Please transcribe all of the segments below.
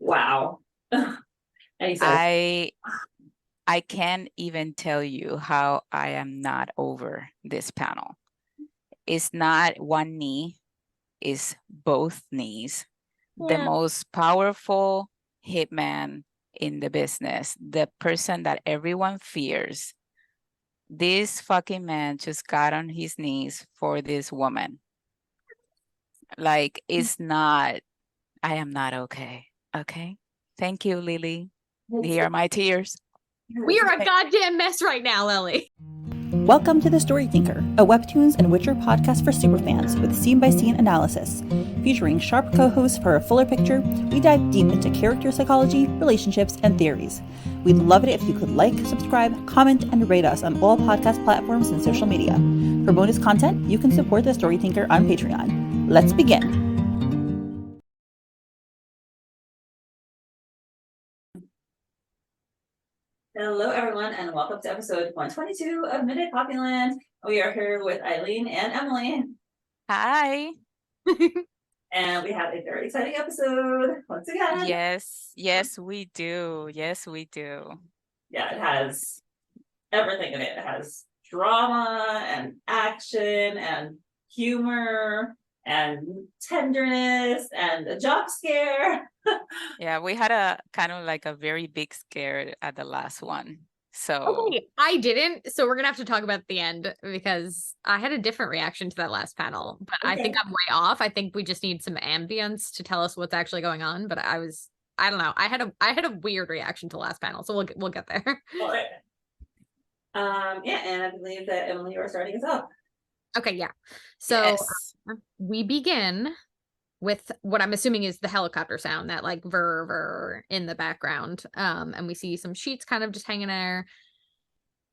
Wow. And he says, I I can't even tell you how I am not over this panel. It's not one knee, it's both knees. The yeah. most powerful hitman in the business, the person that everyone fears. This fucking man just got on his knees for this woman. Like, it's not, I am not okay. Okay. Thank you, Lily. It's, Here are my tears. We are a goddamn mess right now, Lily. Welcome to The Story Tinker, a Webtoons and Witcher podcast for superfans with scene-by-scene analysis. Featuring sharp co-hosts for a fuller picture, we dive deep into character psychology, relationships, and theories. We'd love it if you could like, subscribe, comment, and rate us on all podcast platforms and social media. For bonus content, you can support The Story Tinker on Patreon. Let's begin. Hello, everyone, and welcome to episode 122 of Midnight Poppyland. We are here with Aileen and Emily, Hi. and we have a very exciting episode once again. Yes, we do. Yes, we do. Yeah, it has everything in it. It has drama and action and humor and tenderness and a jump scare. Yeah, we had a kind of like a very big scare at the last one. So Okay, I didn't, so we're gonna have to talk about the end because I had a different reaction to that last panel, but I think I'm way off. I think we just need some ambience to tell us what's actually going on, but I don't know. I had a weird reaction to the last panel, so we'll get there. Right. Yeah, and I believe that Emily, you are starting us off. Okay, yeah. So yes. We begin with what I'm assuming is the helicopter sound, that like ver in the background. And we see some sheets kind of just hanging there.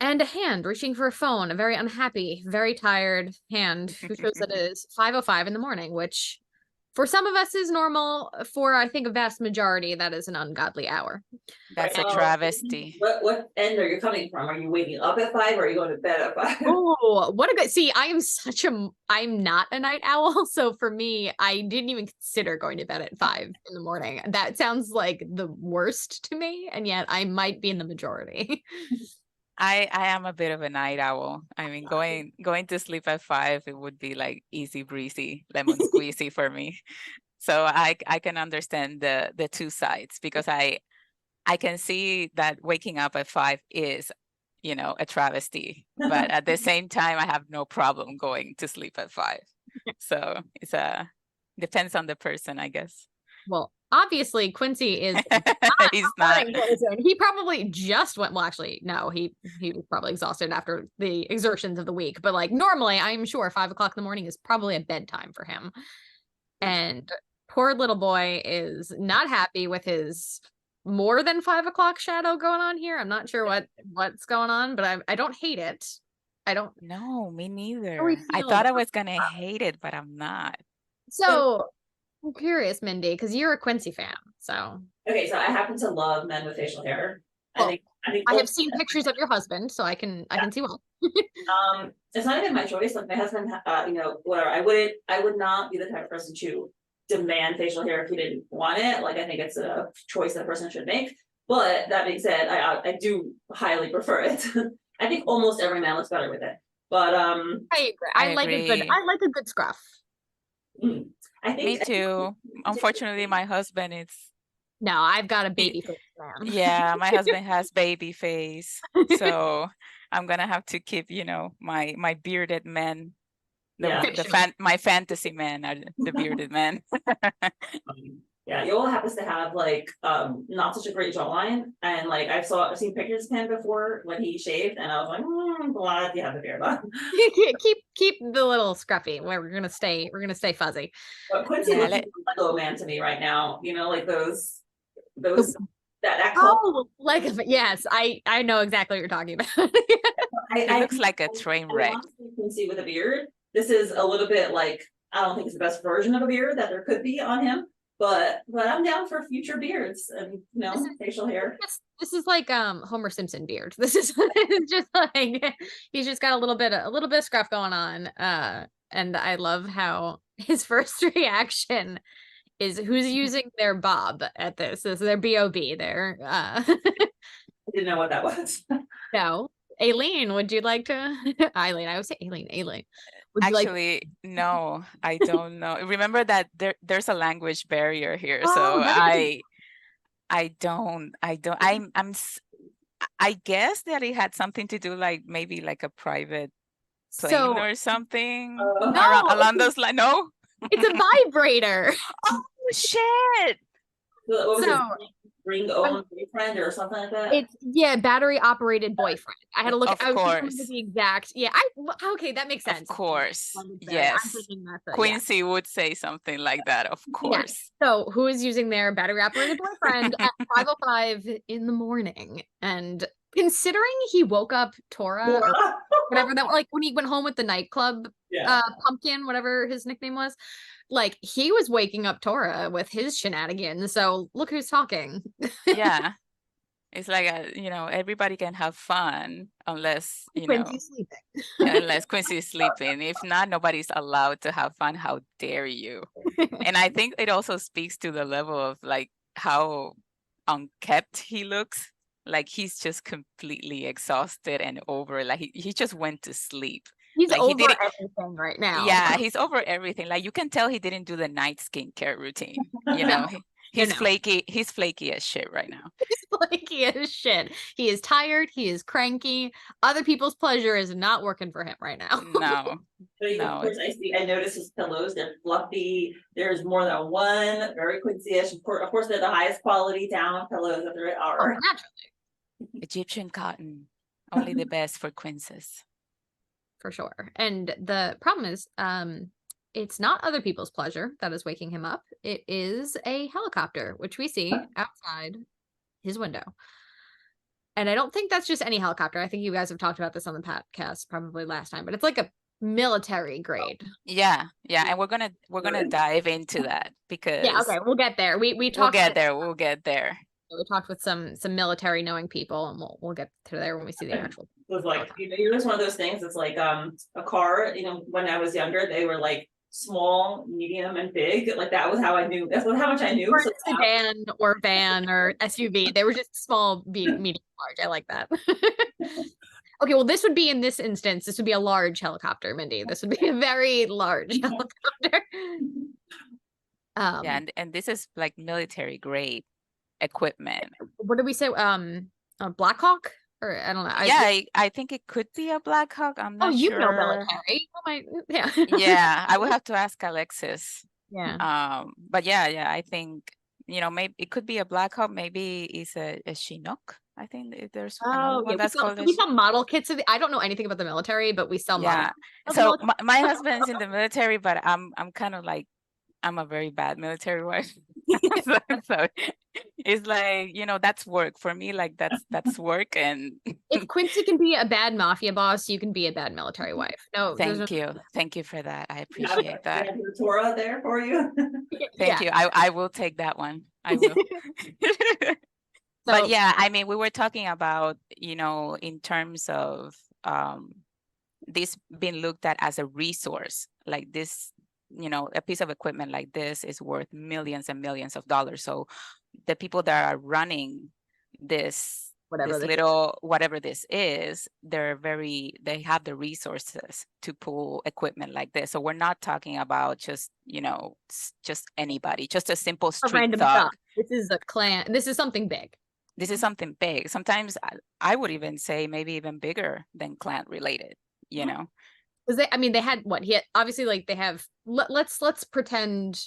And a hand reaching for a phone, a very unhappy, very tired hand who shows that it is 5:05 in the morning, which for some of us is normal. For I think a vast majority, that is an ungodly hour. That's a travesty. What end are you coming from? Are you waking up at 5 or are you going to bed at 5? Oh, what a good, see, I'm not a night owl. So for me, I didn't even consider going to bed at 5 in the morning. That sounds like the worst to me. And yet I might be in the majority. I am a bit of a night owl. I mean, going to sleep at 5, it would be like easy breezy, lemon squeezy for me. So I can understand the two sides, because I can see that waking up at 5 is, a travesty, but at the same time, I have no problem going to sleep at 5. So it's depends on the person, I guess. Well, obviously Quincey is He's not. He probably just went, well, actually, no, he was probably exhausted after the exertions of the week, but like normally I'm sure 5 o'clock in the morning is probably a bedtime for him. And poor little boy is not happy with his more than 5 o'clock shadow going on here. I'm not sure what's going on, but I don't hate it. I don't. No, me neither. I thought I was gonna hate it, but I'm not. So I'm curious, Mindy, because you're a Quincey fan. So okay, so I happen to love men with facial hair. well, I think I have seen pictures of your husband, so I can see why. It's not even my choice. Like my husband, whatever. I would not be the type of person to demand facial hair if he didn't want it. Like I think it's a choice that a person should make. But that being said, I do highly prefer it. I think almost every man looks better with it. But I agree. I like a good scruff. I think me too. Unfortunately, my husband is. No, I've got a baby face man. Yeah, my husband has baby face, so I'm gonna have to keep, my bearded men. My fantasy men are the bearded men. Yeah, Yoel happens to have like not such a great jawline, and like I've seen pictures of him before when he shaved, and I was like, glad you have the beard on. keep the little scruffy. We're gonna stay fuzzy. But Quincey looks like a Lego man to me right now. Like those that oh, like yes, I know exactly what you're talking about. It looks like a train wreck. Quincy with a beard. This is a little bit like, I don't think it's the best version of a beard that there could be on him, but I'm down for future beards and facial hair. This is like Homer Simpson beard. This is just like he's just got a little bit of scruff going on. And I love how his first reaction is who's using their bob at this. This is their B.O.B. Their I didn't know what that was. no. Aileen, would you like to Aileen, I would say Aileen. Would you like Actually, no, I don't know. Remember that there's a language barrier here, so Oh, very I guess that it had something to do like maybe like a private plane so or something no, along those lines. No? it's a vibrator. Oh shit. What was So it? Ring own boyfriend or something like that? It's battery operated boyfriend. I had to look. Of I was trying to course. remember the exact. Yeah, okay, that makes sense. Of course. I'm Yes. thinking that's it, yeah. Quincy would say something like that, of course. So who is using their battery operated boyfriend at 5:05 in the morning? And considering he woke up Tora or whatever that, like when he went home with the nightclub pumpkin, whatever his nickname was, like he was waking up Tora with his shenanigans. So look who's talking. Yeah. It's like everybody can have fun unless Quincy's sleeping. unless Quincy is sleeping. If not, nobody's allowed to have fun. How dare you? And I think it also speaks to the level of like how unkept he looks. Like he's just completely exhausted and over. Like he just went to sleep. He's like over everything right now. Yeah, he's over everything. Like you can tell he didn't do the night skincare routine. He's flaky. He's flaky as shit right now. He's flaky as shit. He is tired. He is cranky. Other people's pleasure is not working for him right now. No. But No. Of course, I noticed his pillows. They're fluffy. There's more than one. Very Quincy-ish. Of course, they're the highest quality down pillows that there are. Naturally. Egyptian cotton, only the best for Quincess. For sure. And the problem is, it's not other people's pleasure that is waking him up. It is a helicopter, which we see outside his window. And I don't think that's just any helicopter. I think you guys have talked about this on the podcast probably last time, but it's like a military grade. Yeah. And we're gonna dive into that because okay, we'll get there. We talked. We'll get there. We talked with some military knowing people, and we'll get to there when we see the actual. It was like you're just one of those things. It's like a car. When I was younger, they were like small, medium, and big. Like that was how I knew. That's how much I knew. Or sedan or van or SUV. They were just small, medium, large. I like that. Okay, well, this would be in this instance. This would be a large helicopter, Mindy. This would be a very large helicopter. And this is like military grade equipment. What did we say? A Black Hawk, or I don't know. I think it could be a Black Hawk. I'm not sure. You know military. Yeah, I would have to ask Alexis. Yeah. But yeah, I think maybe it could be a Black Hawk. Maybe it's a Chinook. I think if there's one that's called. We sell model kits of. I don't know anything about the military, but we sell. Yeah. So my husband's in the military, but I'm kind of like I'm a very bad military wife. so it's like that's work for me. Like that's work. And if Quincy can be a bad mafia boss, you can be a bad military wife. No, thank you for that. I appreciate that. Tora there for you. Thank you. I will take that one. I will. But yeah, I mean, we were talking about in terms of this being looked at as a resource, like this. A piece of equipment like this is worth millions and millions of dollars. So the people that are running whatever this is, they have the resources to pull equipment like this. So we're not talking about just anybody, just a simple street thug. This is a clan. This is something big. This is something big. Sometimes I would even say maybe even bigger than clan related, Because they had what he had, obviously, like they have. Let's pretend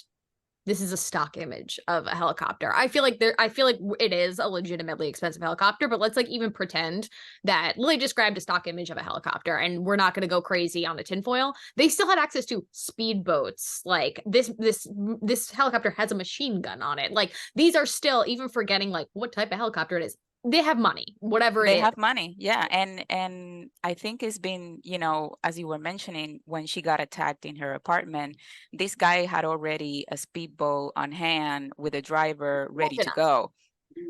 this is a stock image of a helicopter. I feel like it is a legitimately expensive helicopter, but let's like even pretend that Lily just grabbed a stock image of a helicopter, and we're not going to go crazy on the tinfoil. They still had access to speedboats. Like this helicopter has a machine gun on it. Like these are still, even forgetting like what type of helicopter it is. They have money, whatever they have money. Yeah. And I think it's been, as you were mentioning, when she got attacked in her apartment, this guy had already a speedboat on hand with a driver ready to go.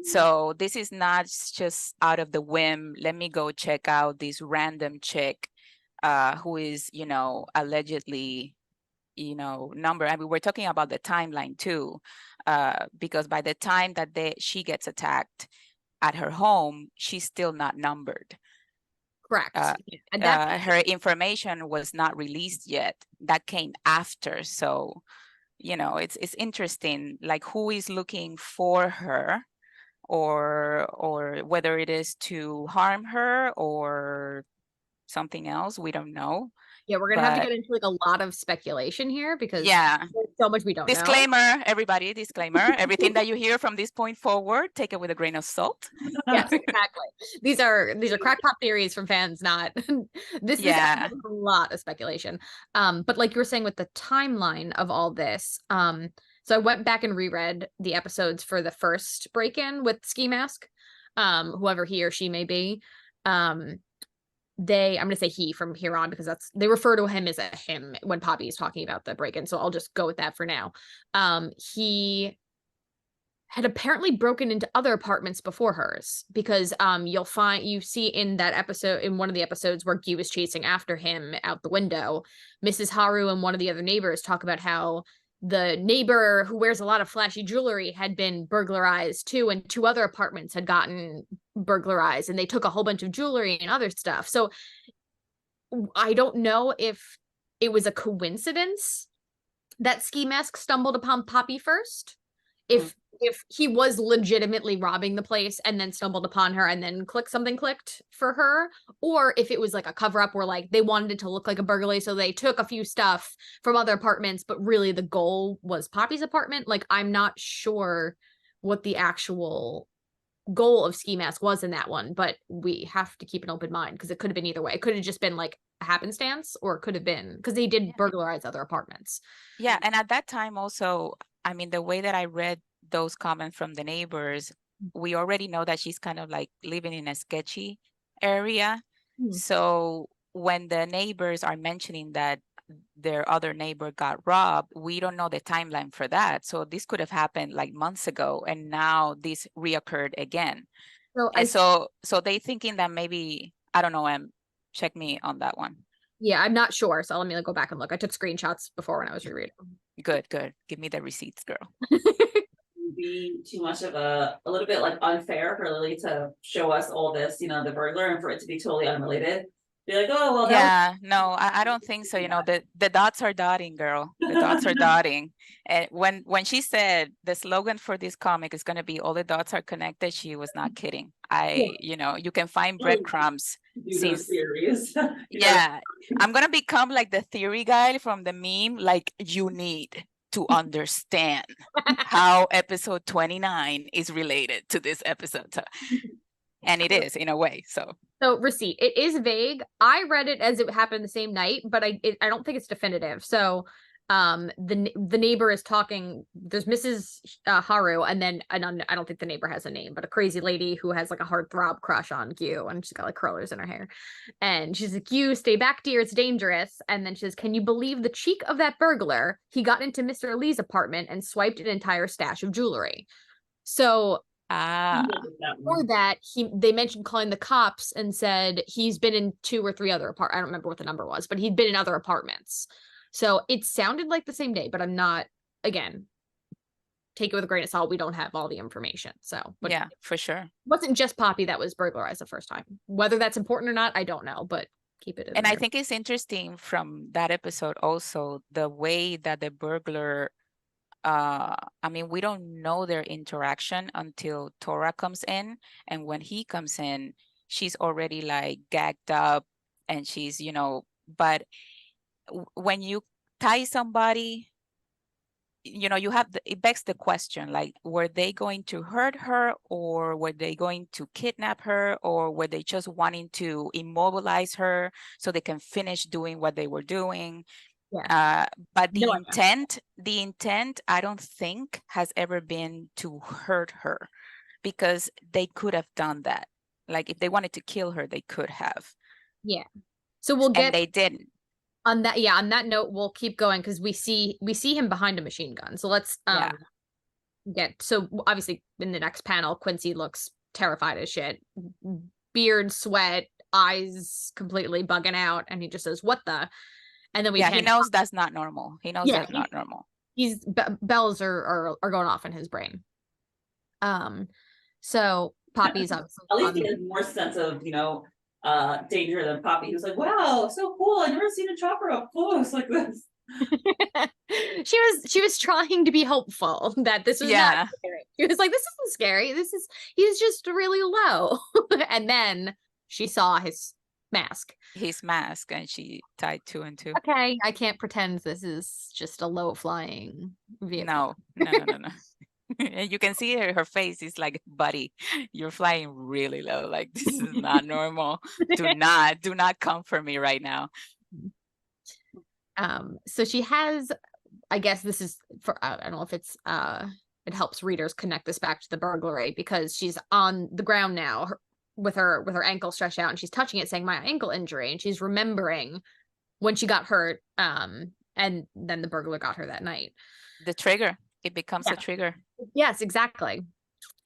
So this is not just out of the whim. Let me go check out this random chick who is, allegedly number. I mean, we're talking about the timeline too, because by the time that she gets attacked at her home, she's still not numbered. Correct. At that Her information was not released yet. That came after. So, it's interesting, like who is looking for her, or whether it is to harm her or something else. We don't know. Yeah, we're gonna have to But get into like a lot of speculation here because yeah, there's so much we don't know. disclaimer, everybody, disclaimer. Everything that you hear from this point forward, take it with a grain of salt. Yes, exactly. These are crackpot theories from fans, not this is Yeah. a lot of speculation. But like you were saying with the timeline of all this, so I went back and reread the episodes for the first break-in with Ski Mask, whoever he or she may be. I'm gonna say he from here on because they refer to him as a him when Poppy is talking about the break-in, so I'll just go with that for now. He had apparently broken into other apartments before hers because you see in that episode, in one of the episodes where Guy was chasing after him out the window, Mrs. Haru and one of the other neighbors talk about how the neighbor who wears a lot of flashy jewelry had been burglarized too, and 2 other apartments had gotten burglarized, and they took a whole bunch of jewelry and other stuff. So I don't know if it was a coincidence that Ski Mask stumbled upon Poppy first, if he was legitimately robbing the place and then stumbled upon her and then something clicked for her, or if it was like a cover-up where like they wanted it to look like a burglary, so they took a few stuff from other apartments, but really the goal was Poppy's apartment. Like, I'm not sure what the actual goal of Ski Mask was in that one, but we have to keep an open mind because it could have been either way. It could have just been like a happenstance, or it could have been because they did burglarize other apartments. Yeah, and at that time also, I mean, the way that I read those comments from the neighbors, we already know that she's kind of like living in a sketchy area. So when the neighbors are mentioning that their other neighbor got robbed, we don't know the timeline for that. So this could have happened like months ago, and now this reoccurred again. So they thinking that maybe, I don't know, check me on that one. Yeah, I'm not sure. So let me go back and look. I took screenshots before when I was rereading. Good. Give me the receipts, girl. Be too much of a little bit like unfair for Lily to show us all this, the burglar, and for it to be totally unrelated. Be like, oh well. Yeah, no, I don't think so. The dots are dotting, girl. The dots are dotting. And when she said the slogan for this comic is going to be all the dots are connected, she was not kidding. You can find breadcrumbs. Series. Yeah, I'm gonna become like the theory guy from the meme. Like, you need to understand how episode 29 is related to this episode. So, and it is in a way. So receipt, it is vague. I read it as it happened the same night, but I don't think it's definitive. So the neighbor is talking. There's Mrs. Haru, and then I don't think the neighbor has a name, but a crazy lady who has like a heartthrob crush on Gyu, and she's got like curlers in her hair, and she's like, "Gyu, stay back, dear, it's dangerous." And then she says, "Can you believe the cheek of that burglar? He got into Mr. Lee's apartment and swiped an entire stash of jewelry." So for that, they mentioned calling the cops and said he's been in 2 or 3 other apartments. I don't remember what the number was, but he'd been in other apartments. So it sounded like the same day, but I'm not, again, take it with a grain of salt. We don't have all the information. So, but yeah, for sure. It wasn't just Poppy that was burglarized the first time. Whether that's important or not, I don't know, but keep it in And there. I think it's interesting from that episode also, the way that the burglar, I mean, we don't know their interaction until Tora comes in. And when he comes in, she's already like gagged up, and she's, but when you tie somebody, it begs the question, like, were they going to hurt her, or were they going to kidnap her, or were they just wanting to immobilize her so they can finish doing what they were doing? Yeah. But the intent, I don't think has ever been to hurt her, because they could have done that. Like, if they wanted to kill her, they could have. Yeah. So and they didn't. On that note, we'll keep going because we see him behind a machine gun. So let's so obviously in the next panel, Quincey looks terrified as shit. Beard, sweat, eyes completely bugging out, and he just says, "What the?" And then we Yeah, he pan knows that's not normal. He knows Yeah, that's not normal. bells are going off in his brain. So Poppy's obviously At least he has more sense of, danger than Poppy, who's like, wow, so cool. I've never seen a chopper up close like this. she was trying to be hopeful that this was not scary. She was like, this isn't scary. He's just really low. And then she saw his mask. And she tied 2 and 2. Okay, I can't pretend this is just a low flying vehicle. No. And you can see her face is like, buddy, you're flying really low. Like, this is not normal. Do not come for me right now. So she has, I guess this is for, I don't know if it's it helps readers connect this back to the burglary, because she's on the ground now with her ankle stretched out, and she's touching it saying my ankle injury, and she's remembering when she got hurt, and then the burglar got her that night. The trigger, it becomes a trigger. Yes, exactly.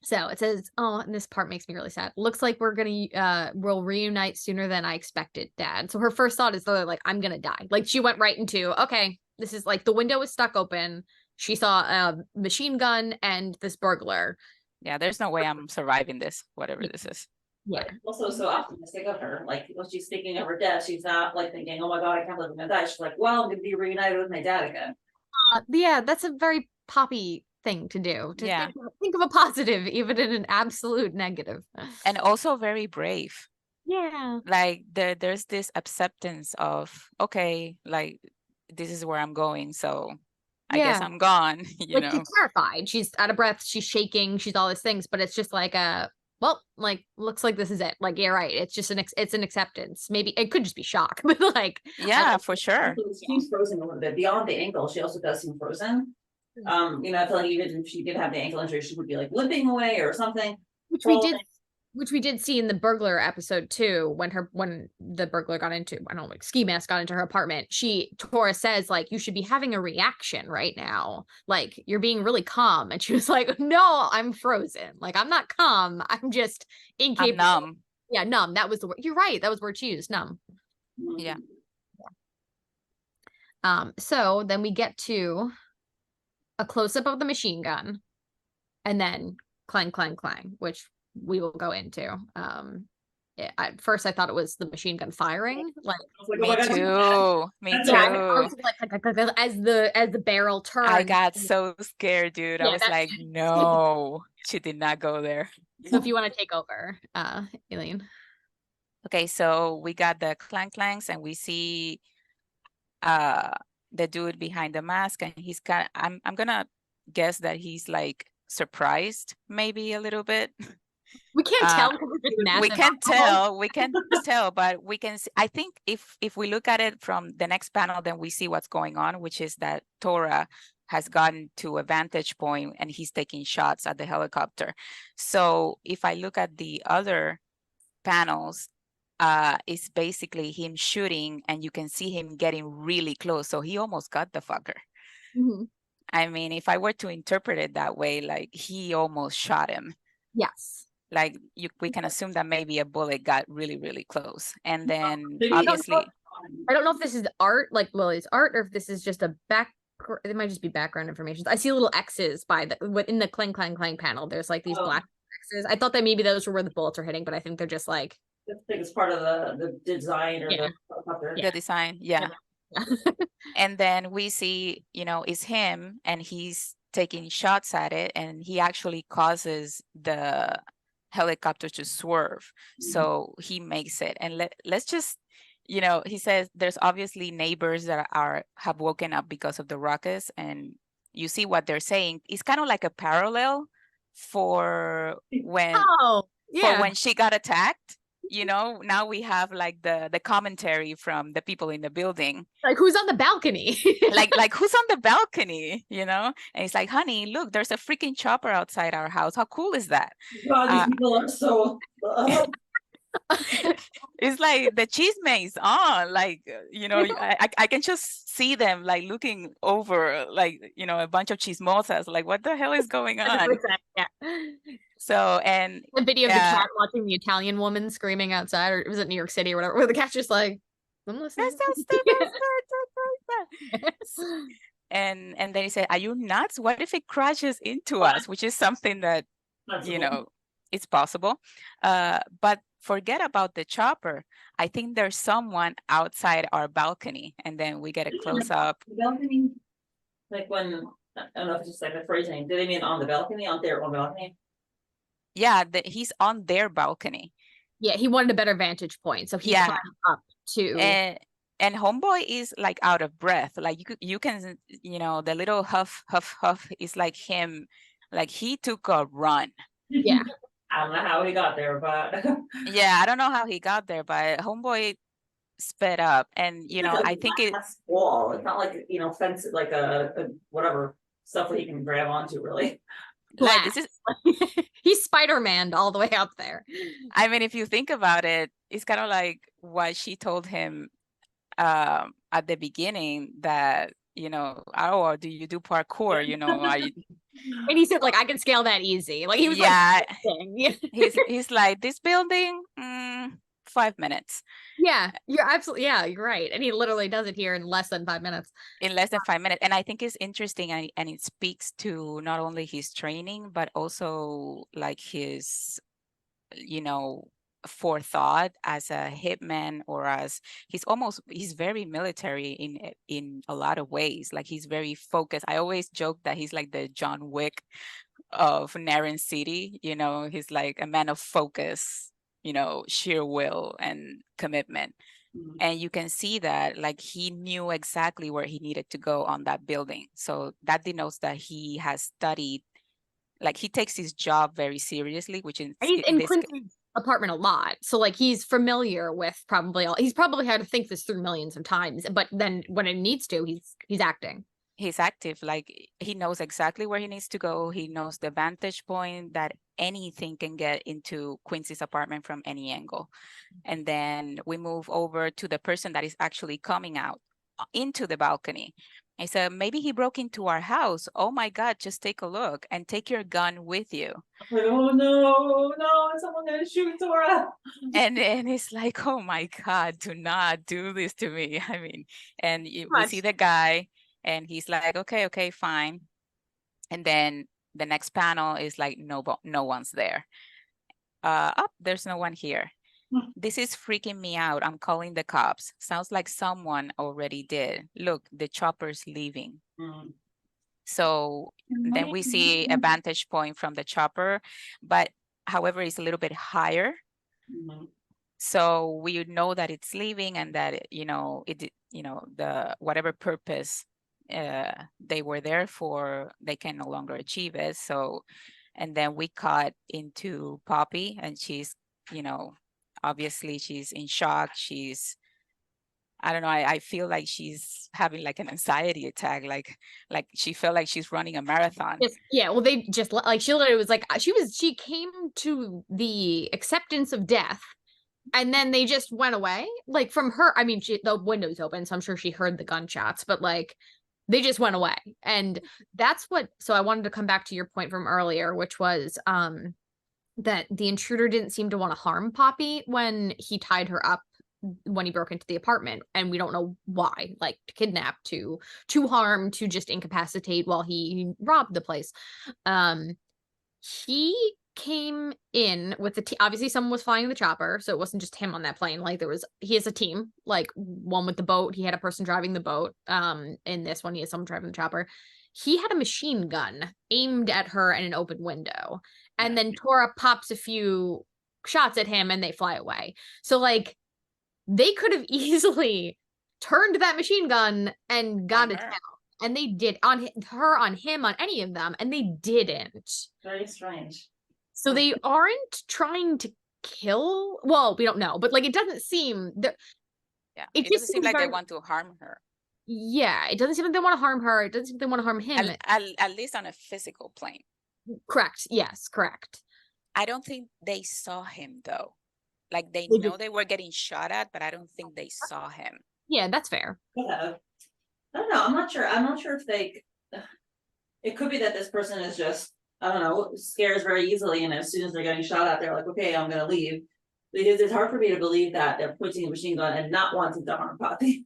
So it says, oh, and this part makes me really sad. Looks like we'll reunite sooner than I expected, Dad. So her first thought is literally like, I'm gonna die. Like, she went right into, okay, this is like, the window was stuck open. She saw a machine gun and this burglar. Yeah, there's no way I'm surviving this, whatever this is. Yeah. Also so optimistic of her. Like, when she's thinking of her death, she's not like thinking, oh my God, I can't believe I'm gonna die. She's like, well, I'm gonna be reunited with my dad again. Yeah, that's a very Poppy thing to do. Think of a positive, even in an absolute negative. And also very brave. Yeah. Like, there's this acceptance of, okay, like, this is where I'm going, so I guess I'm gone. You know, she's terrified. She's out of breath. She's shaking. She's all these things, but it's just like well, like, looks like this is it. Like, you're right. It's just it's an acceptance. Maybe it could just be shock, but like, for sure. She's frozen a little bit beyond the ankle. She also does seem frozen. I feel like even if she did have the ankle injury, she would be like limping away or something. Which we did see in the burglar episode too, when the burglar got into, I don't know, like, ski mask got into her apartment. Tora says, like, you should be having a reaction right now. Like, you're being really calm. And she was like, no, I'm frozen. Like, I'm not calm. I'm just incapable. I'm numb. Yeah, numb. That was the word. You're right. That was the word she used, numb. Yeah. So then we get to a close-up of the machine gun, and then clang, clang, clang, which we will go into. At first I thought it was the machine gun firing. Like, me too. I was like, as the barrel turned. I got so scared, dude. I was like, no, she did not go there. So if you want to take over, Aileen. Okay, so we got the clang clangs, and we see the dude behind the mask, and he's I'm gonna guess that he's like surprised, maybe a little bit. We can't tell. We can't tell, but we can see. I think if we look at it from the next panel, then we see what's going on, which is that Tora has gotten to a vantage point and he's taking shots at the helicopter. So if I look at the other panels, it's basically him shooting, and you can see him getting really close. So he almost got the fucker. Mm-hmm. I mean, if I were to interpret it that way, like, he almost shot him. Yes. Like, we can assume that maybe a bullet got really, really close. And then obviously, I don't know if this is art, like Lily's art, or if this is just it might just be background information. I see little X's in the clang, clang, clang panel. There's like these black X's. I thought that maybe those were where the bullets are hitting, but I think they're just like, I think it's part of the design or the design. Yeah. And then we see, it's him, and he's taking shots at it, and he actually causes the helicopter to swerve. So he makes it. And let's just, he says there's obviously neighbors that have woken up because of the ruckus, and you see what they're saying. It's kind of like a parallel for when she got attacked. Now we have like the commentary from the people in the building. Like, who's on the balcony? like who's on the balcony, And it's like, honey, look, there's a freaking chopper outside our house. How cool is that? God, these people are so... It's like the chisme is on, like, I can just see them like looking over, like, a bunch of chismosas, like, what the hell is going on? Yeah. So, and the video of the cat watching the Italian woman screaming outside, or was it New York City or whatever, where the cat's just like, I'm listening. And then he said, "Are you nuts? What if it crashes into us?" Which is something that, you know, it's possible. But forget about the chopper. I think there's someone outside our balcony, and then we get a close up. Balcony, like when, I don't know if it's just like a phrasing, do they mean on the balcony, on their own balcony? Yeah, he's on their balcony. Yeah, he wanted a better vantage point, so he Yeah. climbed up to. And homeboy is like out of breath. Like you can, you know, the little huff, huff, huff is like him, like he took a run. Yeah. I don't know how he got there, but. Yeah, I don't know how he got there, but homeboy sped up. And, you know, It's a I think it, glass wall, it's not like, you know, fence, like a whatever stuff that he can grab onto, really. like, this is, He's Spider-Man all the way up there. I mean, if you think about it, it's kind of like what she told him at the beginning, that, you know, oh, do you do parkour? You know, And he said, like, I can scale that easy. Like, he was yeah, like, he's like, this building, 5 minutes. yeah, you're absolutely, yeah, you're right. And he literally does it here in less than 5 minutes. In less than 5 minutes. And I think it's interesting, and it speaks to not only his training, but also like his, you know, forethought as a hitman, or as he's very military in a lot of ways. Like he's very focused. I always joke that he's like the John Wick of Naren City. You know, he's like a man of focus, you know, sheer will and commitment. And you can see that, like, he knew exactly where he needed to go on that building. So that denotes that he has studied, like he takes his job very seriously, which in Quincy's apartment a lot. So like he's familiar with he's probably had to think this through millions of times, but then when it needs to, he's acting. He's active, like he knows exactly where he needs to go. He knows the vantage point that anything can get into Quincy's apartment from any angle. And then we move over to the person that is actually coming out into the balcony. I said, maybe he broke into our house. Oh my God, just take a look and take your gun with you. Like, oh no, is someone gonna shoot Tora? And it's like, oh my God, do not do this to me. I mean, and we see the guy, and he's like, okay, fine. And then the next panel is like, no one's there. There's no one here. This is freaking me out. I'm calling the cops. Sounds like someone already did. Look, the chopper's leaving. So then we see a vantage point from the chopper, but however, it's a little bit higher. So we know that it's leaving, and that, you know, the whatever purpose they were there for, they can no longer achieve it. So, and then we cut into Poppy, and she's, you know, obviously she's in shock. I don't know, I feel like she's having like an anxiety attack, like she felt like she's running a marathon. Yeah, well, they just, like, she literally was like, she came to the acceptance of death, and then they just went away. Like, from her, I mean, the window's open, so I'm sure she heard the gunshots, but like, they just went away. And that's so I wanted to come back to your point from earlier, which was that the intruder didn't seem to want to harm Poppy when he tied her up, when he broke into the apartment, and we don't know why, like to kidnap, to harm, to just incapacitate while he robbed the place. He came in with the obviously someone was flying the chopper, so it wasn't just him on that plane. Like, he has a team, like one with the boat, he had a person driving the boat. In this one, he has someone driving the chopper. He had a machine gun aimed at her in an open window, and then Tora pops a few shots at him and they fly away. So like, they could have easily turned that machine gun and gone to town, and they did on him, on any of them, and they didn't. Very strange. So they aren't trying to kill. Well, we don't know, but like, it doesn't seem that. Yeah, it doesn't seem like they want to harm her. Yeah, it doesn't seem like they want to harm her. It doesn't seem like they want to harm him. At least on a physical plane. Correct. Yes, correct. I don't think they saw him though. Like, they know they were getting shot at, but I don't think they saw him. Yeah, that's fair. Yeah. I don't know. I'm not sure if it could be that this person is just, I don't know, scares very easily, and as soon as they're getting shot at, they're like, okay, I'm gonna leave. Because it's hard for me to believe that they're pointing a machine gun and not wanting to harm Poppy.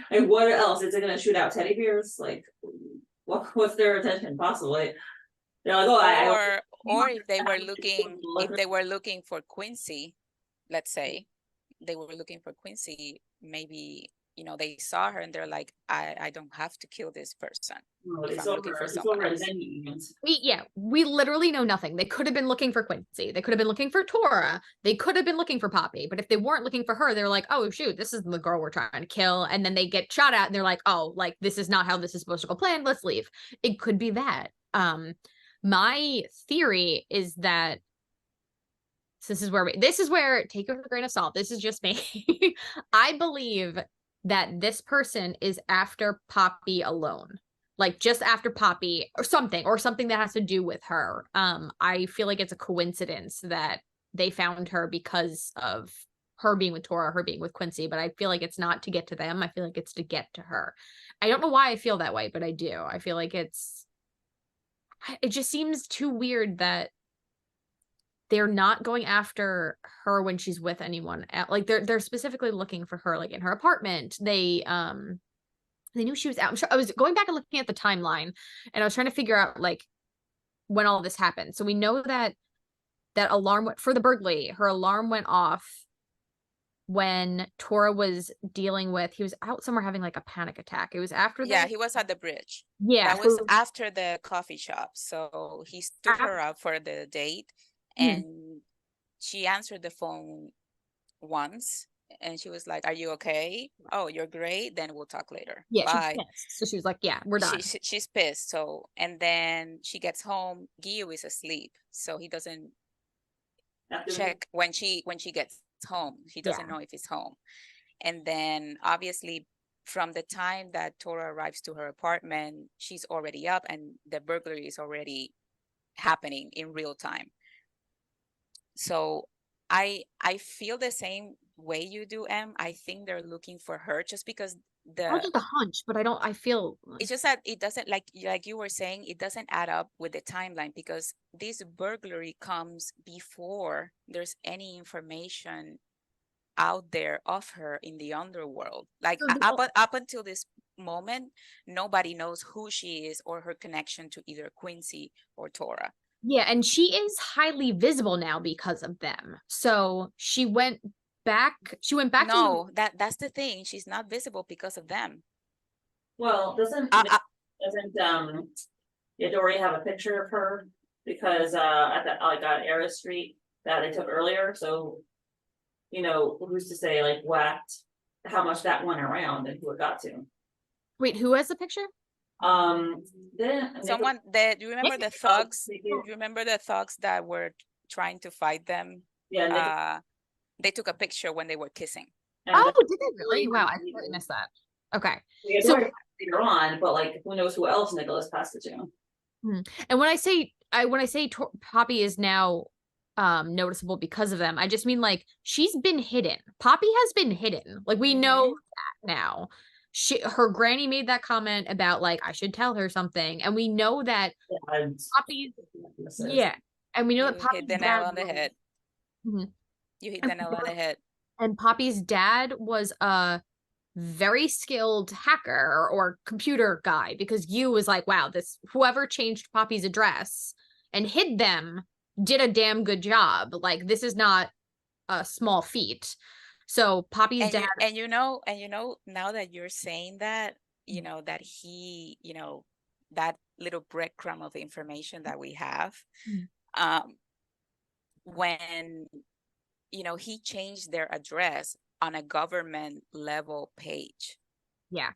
Like, what else? Is it gonna shoot out teddy bears? Like, what's their intention possibly? They're like, oh, Or if they were looking for Quincey, let's say they were looking for Quincey, maybe, you know, they saw her and they're like, I don't have to kill this person. No, if it's I'm looking over. for It's someone over, and else. then he ends. We literally know nothing. They could have been looking for Quincey. They could have been looking for Tora. They could have been looking for Poppy. But if they weren't looking for her, they're like, oh shoot, this is the girl we're trying to kill. And then they get shot at and they're like, oh, like this is not how this is supposed to go planned. Let's leave. It could be that. My theory is that this is where take it with a grain of salt. This is just me. I believe that this person is after Poppy alone. Like just after Poppy or something that has to do with her. I feel like it's a coincidence that they found her because of her being with Tora, her being with Quincey, but I feel like it's not to get to them. I feel like it's to get to her. I don't know why I feel that way, but I do. I feel like it just seems too weird that they're not going after her when she's with anyone. Like they're specifically looking for her, like in her apartment. They knew she was out. I'm sure I was going back and looking at the timeline, and I was trying to figure out like when all this happened. So we know that alarm for the burglary, her alarm went off when Tora was dealing with, he was out somewhere having like a panic attack. It was after Yeah, he was at the bridge. Yeah. That was after the coffee shop. So he stood her up for the date, and she answered the phone once. And she was like, are you okay? Oh, you're great. Then we'll talk later. Yeah, bye. She's pissed. So she was like, yeah, we're done. She's pissed. So, and then she gets home. Gio is asleep. So he doesn't check when she gets home. He doesn't know if he's home. And then obviously from the time that Tora arrives to her apartment, she's already up and the burglary is already happening in real time. So I feel the same way you do, Em. I think they're looking for her just because just a hunch, but I feel it's just that it doesn't, like you were saying, it doesn't add up with the timeline, because this burglary comes before there's any information out there of her in the underworld. Like up until this moment, nobody knows who she is or her connection to either Quincey or Tora. Yeah, and she is highly visible now because of them. So she went back. No, that's the thing. She's not visible because of them. Well, doesn't Dory have a picture of her? Because at that on Eris Street that they took earlier. So, you know, who's to say like how much that went around and who it got to? Wait, who has the picture? Do you remember the thugs? Do you remember the thugs that were trying to fight them? Yeah. They took a picture when they were kissing. Did they really? Wow, I totally missed that. Okay. So later on, but like who knows who else Nicholas passed it to? And when I say Poppy is now noticeable because of them, I just mean like she's been hidden. Poppy has been hidden. Like we know that now. Her granny made that comment about like I should tell her something, and we know that Poppy. Yeah, and we know that Poppy hit the nail on the head. Mm-hmm. You hit the nail on the head. And Poppy's dad was a very skilled hacker or computer guy, because you was like, wow, whoever changed Poppy's address and hid them did a damn good job. Like this is not a small feat. So Poppy's dad, and you know, now that you're saying that, you know, that he, you know, that little breadcrumb of information that we have, when, you know, he changed their address on a government level page. Yeah.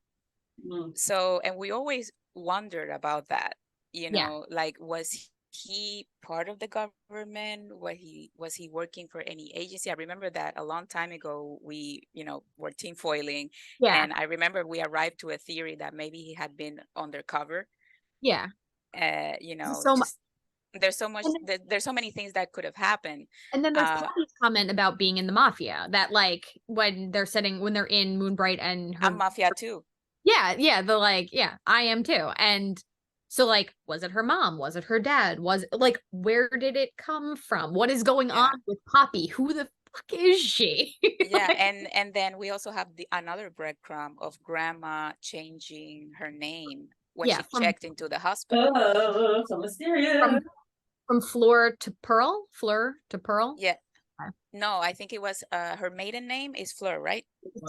So, and we always wondered about that, you know, like, was he part of the government? Was he working for any agency? I remember that a long time ago, we, you know, were tinfoiling. Yeah. And I remember we arrived to a theory that maybe he had been undercover. Yeah. You know, there's so so many things that could have happened. And then there's Poppy's comment about being in the mafia, that like when they're in Moonbright and her, I'm mafia too. Yeah. I am too. And so like, was it her mom? Was it her dad? Was it like, where did it come from? What is going on with Poppy? Who the fuck is she? Yeah, and then we also have another breadcrumb of grandma changing her name when Yeah, she checked into the hospital. Oh, so mysterious. From Fleur to Pearl? Fleur to Pearl? Yeah. Okay. No, I think it was her maiden name is Fleur, right?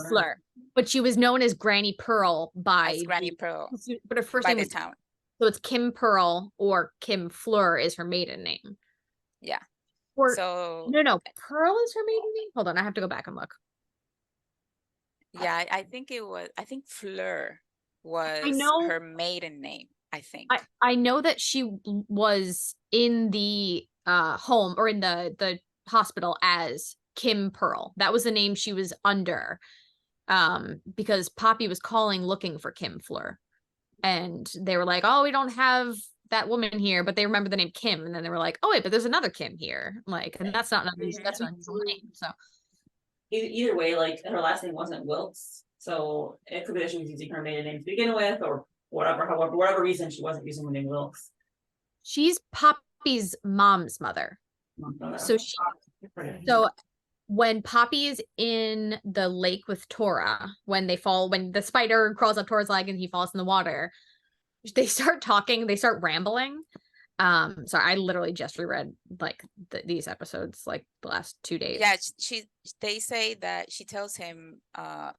Fleur. But she was known as Granny Pearl by As Granny Pearl but her first by name the was town. so it's Kim Pearl or Kim Fleur is her maiden name. Yeah. Or So no, Pearl is her maiden name. Hold on, I have to go back and look. yeah, I think Fleur was know- her maiden name, I think. I know that she was in the home or in the hospital as Kim Pearl. That was the name she was under. Because Poppy was calling looking for Kim Fleur. And they were like, oh, we don't have that woman here, but they remember the name Kim, and then they were like, oh wait, but there's another Kim here. Like, and that's not that's not her name. So Either way, like her last name wasn't Wilkes, so it could be that she was using her maiden name to begin with, or whatever. However, whatever reason she wasn't using the name Wilkes. she's Poppy's mom's mother. So when Poppy is in the lake with Tora, when the spider crawls up Tora's leg and he falls in the water, they start talking, they start rambling. Sorry, I literally just reread like these episodes like the last 2 days. Yeah, they say that she tells him,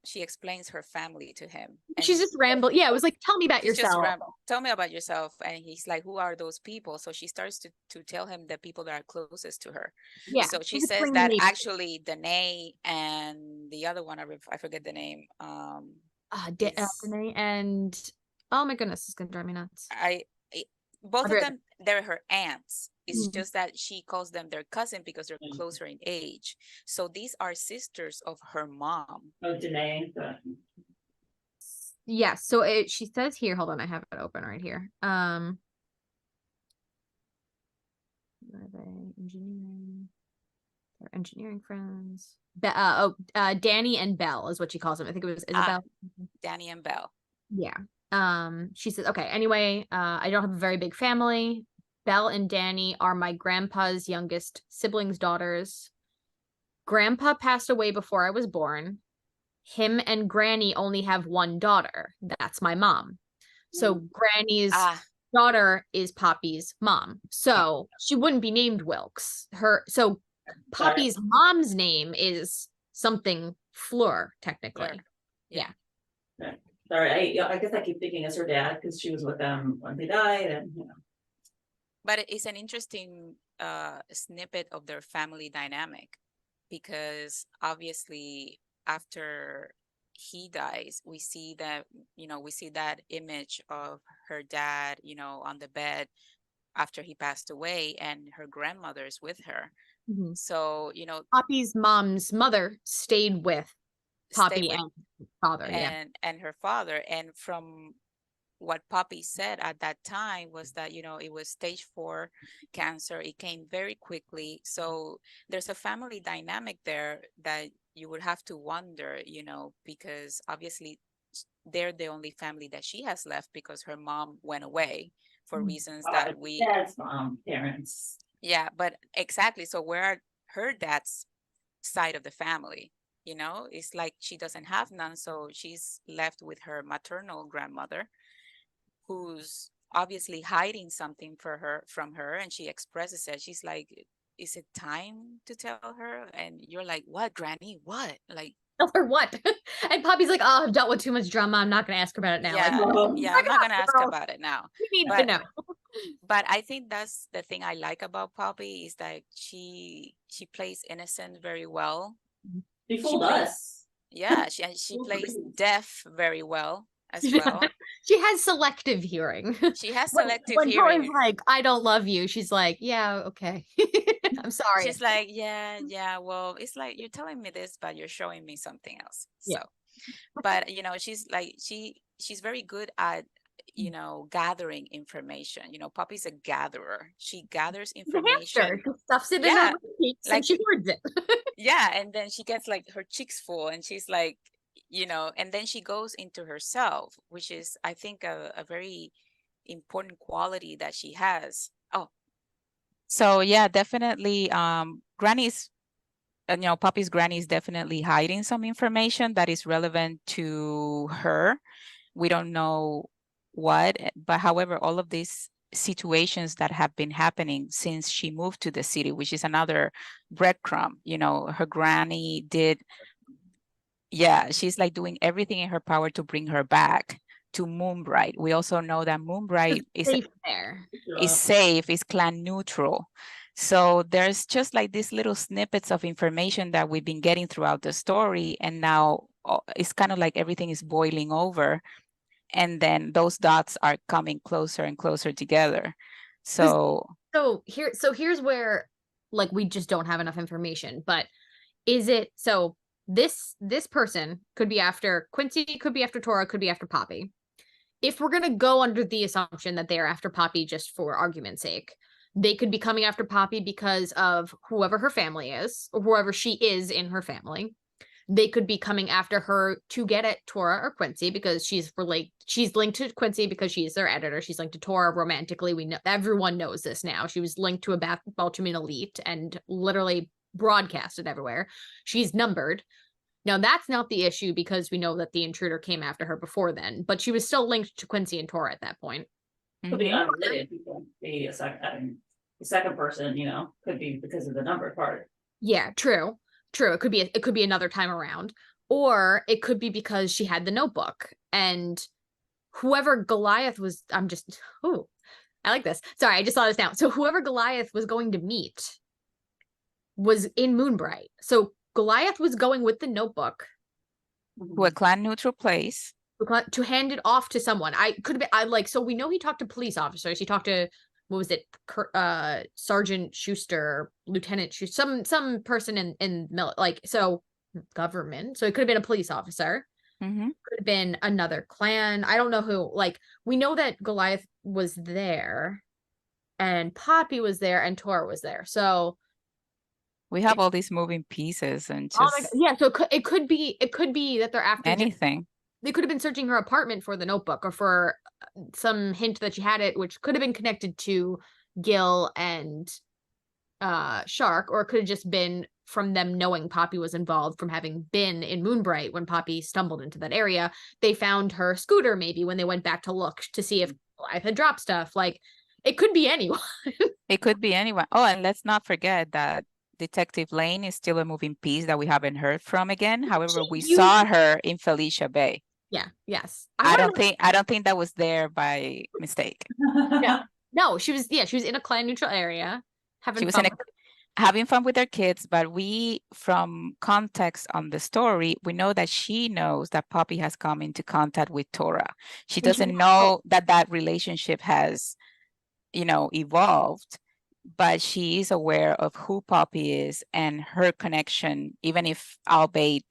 she explains her family to him. And she's just ramble. Yeah, it was like, tell me about yourself. Tell me about yourself. And he's like, who are those people? So she starts to tell him the people that are closest to her. Yeah. So she says that actually Danae and the other one, I forget the name. Danae and oh my goodness, it's gonna drive me nuts. Both of them, they're her aunts. It's just that she calls them their cousin because they're closer in age. So these are sisters of her mom. Oh, Danae. Yeah, so she says here, hold on, I have it open right here. Are they engineering? They're engineering friends. Danny and Belle is what she calls them. I think it was Isabel. Danny and Belle. Yeah. She says, okay, anyway, I don't have a very big family. Belle and Danny are my grandpa's youngest siblings' daughters. Grandpa passed away before I was born. Him and Granny only have one daughter. That's my mom. So Granny's daughter is Poppy's mom. So she wouldn't be named Wilkes. So Poppy's mom's name is something Fleur, technically. Fleur. Yeah. Sorry, I guess I keep thinking it's her dad because she was with them when they died, and you know. But it's an interesting snippet of their family dynamic, because obviously after he dies, we see that image of her dad, on the bed after he passed away, and her grandmother's with her. Mm-hmm. So, Poppy's mom's mother stayed with Poppy and father, and her father. And from what Poppy said at that time was that, it was stage 4 cancer. It came very quickly. So there's a family dynamic there that you would have to wonder, because obviously they're the only family that she has left because her mom went away for reasons that dad's mom, parents. Yeah, but exactly. So where are her dad's side of the family? It's like she doesn't have none. So she's left with her maternal grandmother, who's obviously hiding something from her. And she expresses it. She's like, is it time to tell her? And you're like, what, Granny? What? Like, tell her what? And Poppy's like, oh, I've dealt with too much drama. I'm not going to ask her about it now. Yeah, like, I'm not going to ask about it now. You need to know. But I think that's the thing I like about Poppy, is that she plays innocent very well. She fooled us. Yeah, she plays deaf very well as well. She has selective hearing. She has selective when hearing. Tora's like, I don't love you, she's like, yeah, okay. I'm sorry. She's like, yeah, well, it's like you're telling me this, but you're showing me something else. So, but she's like, she's very good at gathering information. Poppy's a gatherer. She gathers information. She stuffs it in her cheeks, like, and she hoards it. Yeah, and then she gets like her cheeks full, and she's like, and then she goes into herself, which is, I think, a very important quality that she has. Oh, so yeah, definitely. Granny's Poppy's granny is definitely hiding some information that is relevant to her. We don't know what, but however, all of these situations that have been happening since she moved to the city, which is another breadcrumb, her granny did, she's like doing everything in her power to bring her back to Moonbright. We also know that Moonbright is safe there. safe, is clan neutral. So there's just like these little snippets of information that we've been getting throughout the story, and now it's kind of like everything is boiling over, and then those dots are coming closer and closer together. So here's where like we just don't have enough information. But is it so? This person could be after Quincey, could be after Tora, could be after Poppy. If we're gonna go under the assumption that they're after Poppy just for argument's sake, they could be coming after Poppy because of whoever her family is, or whoever she is in her family. They could be coming after her to get at Tora or Quincey because she's linked to Quincey because she's their editor. She's linked to Tora romantically. We know, everyone knows this now. She was linked to a basketball team in Elite and literally broadcasted everywhere. She's numbered. Now that's not the issue because we know that the intruder came after her before then, but she was still linked to Quincey and Tora at that point. Could be unrelated. People be a second. The second person, could be because of the number part. Yeah, true. It could be another time around, or it could be because she had the notebook and whoever Goliath was. I like this. Sorry, I just saw this now. So whoever Goliath was going to meet was in Moonbright. So Goliath was going with the notebook to a clan neutral place to hand it off to someone. So we know he talked to police officers. He talked to, what was it, Sergeant Schuster, Lieutenant Schuster, some person in government. So it could have been a police officer. Could have been another clan. I don't know who. Like, we know that Goliath was there, and Poppy was there, and Tora was there. So we have all these moving pieces, and just So it could be that they're after anything. They could have been searching her apartment for the notebook or for some hint that she had it, which could have been connected to Gil and Shark, or it could have just been from them knowing Poppy was involved from having been in Moonbright when Poppy stumbled into that area. They found her scooter maybe when they went back to look to see if Goliath had dropped stuff. Like, it could be anyone. It could be anyone. Oh, and let's not forget that Detective Lane is still a moving piece that we haven't heard from again. However, we saw her in Felicia Bay. Yeah. Yes. I don't think that was there by mistake. Yeah. No, she was in a clan neutral area having fun with her kids, but we, from context on the story, we know that she knows that Poppy has come into contact with Tora. She doesn't know that relationship has, evolved, but she is aware of who Poppy is and her connection, even if albeit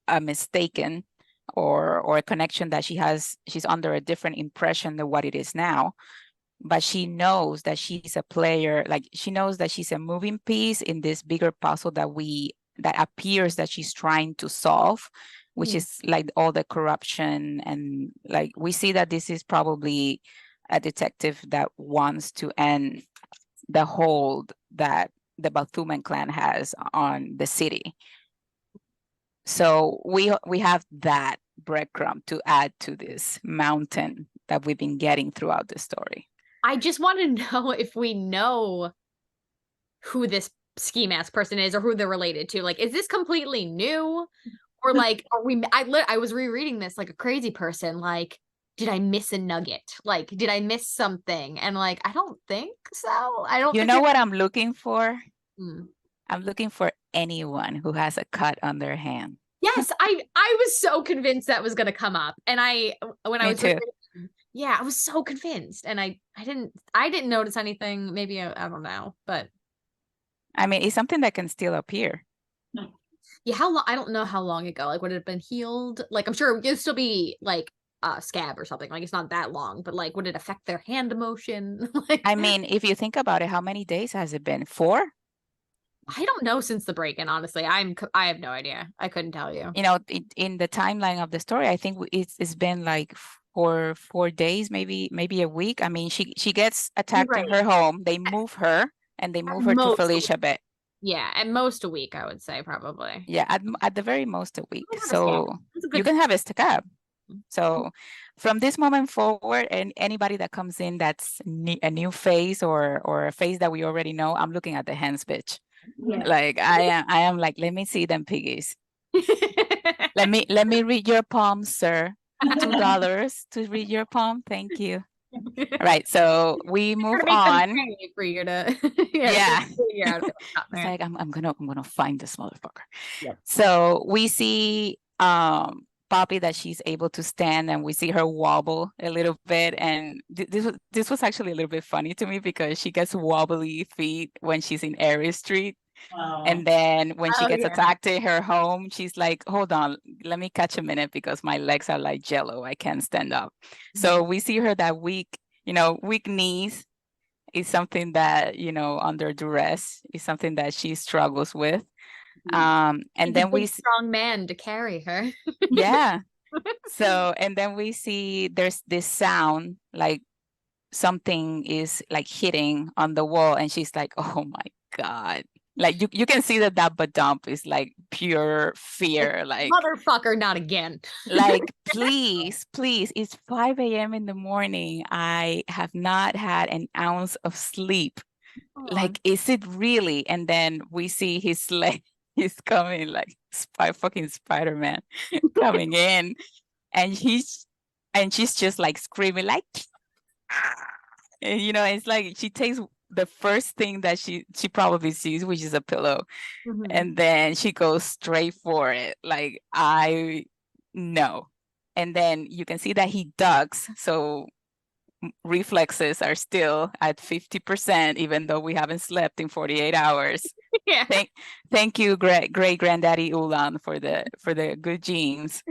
a mistaken or a connection that she's under a different impression than what it is now. But she knows that she's a player, like she knows that she's a moving piece in this bigger puzzle that appears that she's trying to solve, which is like all the corruption. And like, we see that this is probably a detective that wants to end the hold that the Balthuman clan has on the city. So we have that breadcrumb to add to this mountain that we've been getting throughout the story. I just want to know if we know who this ski mask person is or who they're related to. Like, is this completely new? Or like, I was rereading this like a crazy person. Like, did I miss a nugget? Like, did I miss something? And like, I don't think so. I don't. You know what I'm looking for? Hmm. I'm looking for anyone who has a cut on their hand. Yes, I was so convinced that was going to come up, and I was so convinced, and I didn't notice anything. Maybe I don't know, but I mean, it's something that can still appear. Yeah, how long? I don't know how long ago. Like, would it have been healed? Like, I'm sure it'd still be like a scab or something. Like, it's not that long, but like, would it affect their hand motion? Like, I mean, if you think about it, how many days has it been? 4? I don't know since the break-in, honestly. I have no idea. I couldn't tell you. In the timeline of the story, I think it's been like 4 days, maybe a week. I mean, she gets attacked in her home. They move her and they move her to Felicia Bay. Yeah, at most a week, I would say probably. Yeah, at the very most a week. We have a scab. So That's a good you can have a scab. So from this moment forward, and anybody that comes in that's a new face or a face that we already know, I'm looking at the hands, bitch. Yeah. Like I am like, let me see them piggies. Let me read your palm, sir. $2 to read your palm. Thank you. All right, so we move on. For you to Yeah. figure out if it's not It's there. like I'm gonna find this motherfucker. Yep. So we see Poppy that she's able to stand, and we see her wobble a little bit, and this was actually a little bit funny to me because she gets wobbly feet when she's in Aries Street. And then when she gets attacked in her home, she's like, hold on, let me catch a minute because my legs are like jello. I can't stand up. So we see her that weak knees is something that, under duress is something that she struggles with. And She's then a big, strong man to carry her. yeah. So, and then we see there's this sound, like something is like hitting on the wall, and she's like, oh my God. Like you can see that badump is like pure fear, like motherfucker, not again. like please, it's 5 a.m. in the morning. I have not had an ounce of sleep. Like, is it really? And then we see his leg is coming, like fucking Spider-Man coming in, and she's just like screaming like, and, it's like she takes the first thing that she probably sees, which is a pillow. And then she goes straight for it. Like, I know. And then you can see that he ducks. So reflexes are still at 50%, even though we haven't slept in 48 hours. Yeah. Thank you, great granddaddy Ulan, for the good genes.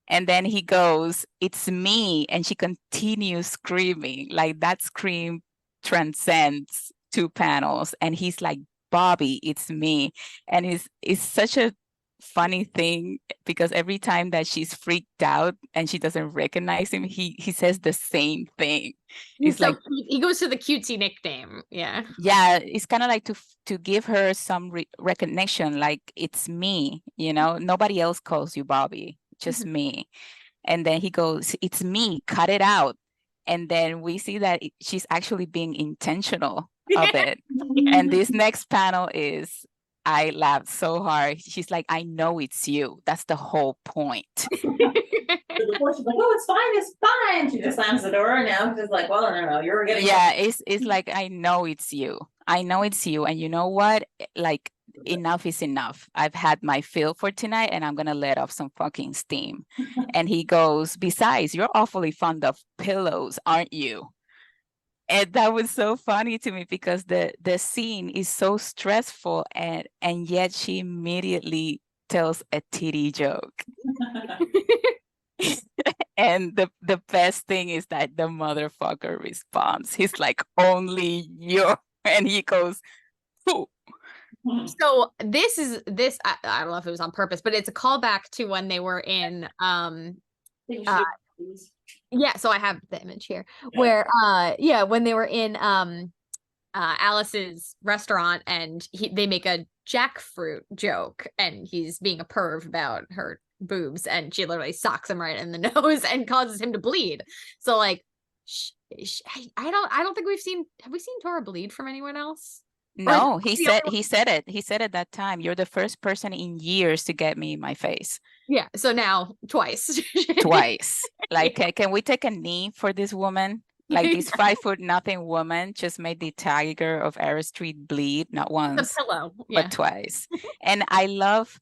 And then he goes, it's me. And she continues screaming. Like, that scream transcends 2 panels. And he's like, Bobby, it's me. And it's such a funny thing because every time that she's freaked out and she doesn't recognize him, he says the same thing. He's so like, he goes to the cutesy nickname. Yeah. It's kind of like to give her some recognition, like, it's me, nobody else calls you Bobby, just me. And then he goes, it's me, cut it out. And then we see that she's actually being intentional of it. And this next panel is, I laughed so hard. She's like, I know it's you. That's the whole point. She's like, oh, it's fine. She just slams the door, and now she's like, well, no, you're getting. Yeah, it's like, I know it's you. I know it's you. And you know what? Like, enough is enough. I've had my fill for tonight, and I'm gonna let off some fucking steam. And he goes, besides, you're awfully fond of pillows, aren't you? And that was so funny to me because the scene is so stressful, and yet she immediately tells a titty joke. And the best thing is that the motherfucker responds. He's like, only you. And he goes, who? So this I don't know if it was on purpose, but it's a callback to when they were in yeah, so I have the image here where when they were in Alice's restaurant, and they make a jackfruit joke, and he's being a perv about her boobs, and she literally socks him right in the nose and causes him to bleed. So like, I don't think have we seen Tora bleed from anyone else? No, he said it that time. You're the first person in years to get me in my face. Yeah, so now twice. Like, can we take a knee for this woman? Like, this 5'0" woman just made the tiger of Aris Street bleed, not once, but twice. And I love,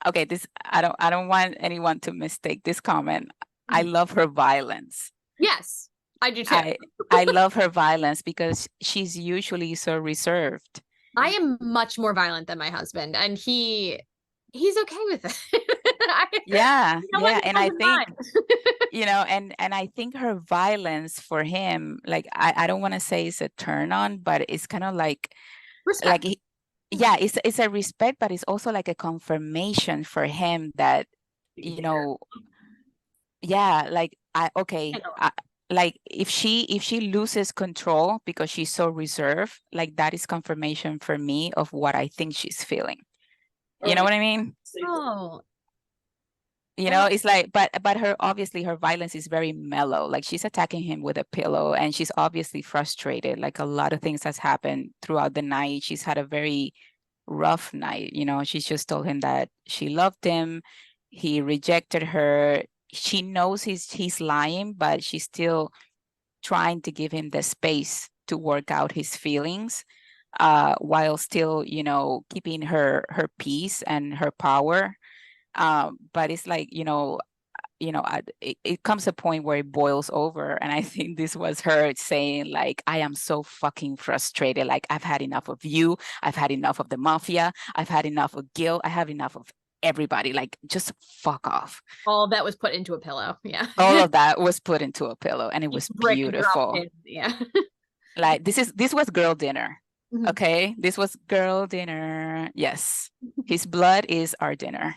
okay, this, I don't want anyone to mistake this comment. I love her violence. Yes, I do too. I love her violence because she's usually so reserved. I am much more violent than my husband, and he's okay with it. Yeah. And I think, and I think her violence for him, like, I don't want to say it's a turn on, but it's kind of like, respect. Like, it's a respect, but it's also like a confirmation for him that, like, like if she loses control because she's so reserved, like that is confirmation for me of what I think she's feeling. You know what I mean? Oh, You know, it's like, but her, obviously her violence is very mellow. Like she's attacking him with a pillow and she's obviously frustrated. Like a lot of things has happened throughout the night. She's had a very rough night. You know, she's just told him that she loved him. He rejected her. She knows he's lying, but she's still trying to give him the space to work out his feelings, while still, you know, keeping her peace and her power. But it's like, it comes a point where it boils over. And I think this was her saying, like, I am so fucking frustrated. Like, I've had enough of you. I've had enough of the mafia. I've had enough of guilt. I have enough of everybody. Like, just fuck off. all that was put into a pillow. Yeah. All of that was put into a pillow and it was Brick dropped beautiful. in, yeah. Like, this was girl dinner. Mhm. Okay. This was girl dinner. Yes. His blood is our dinner.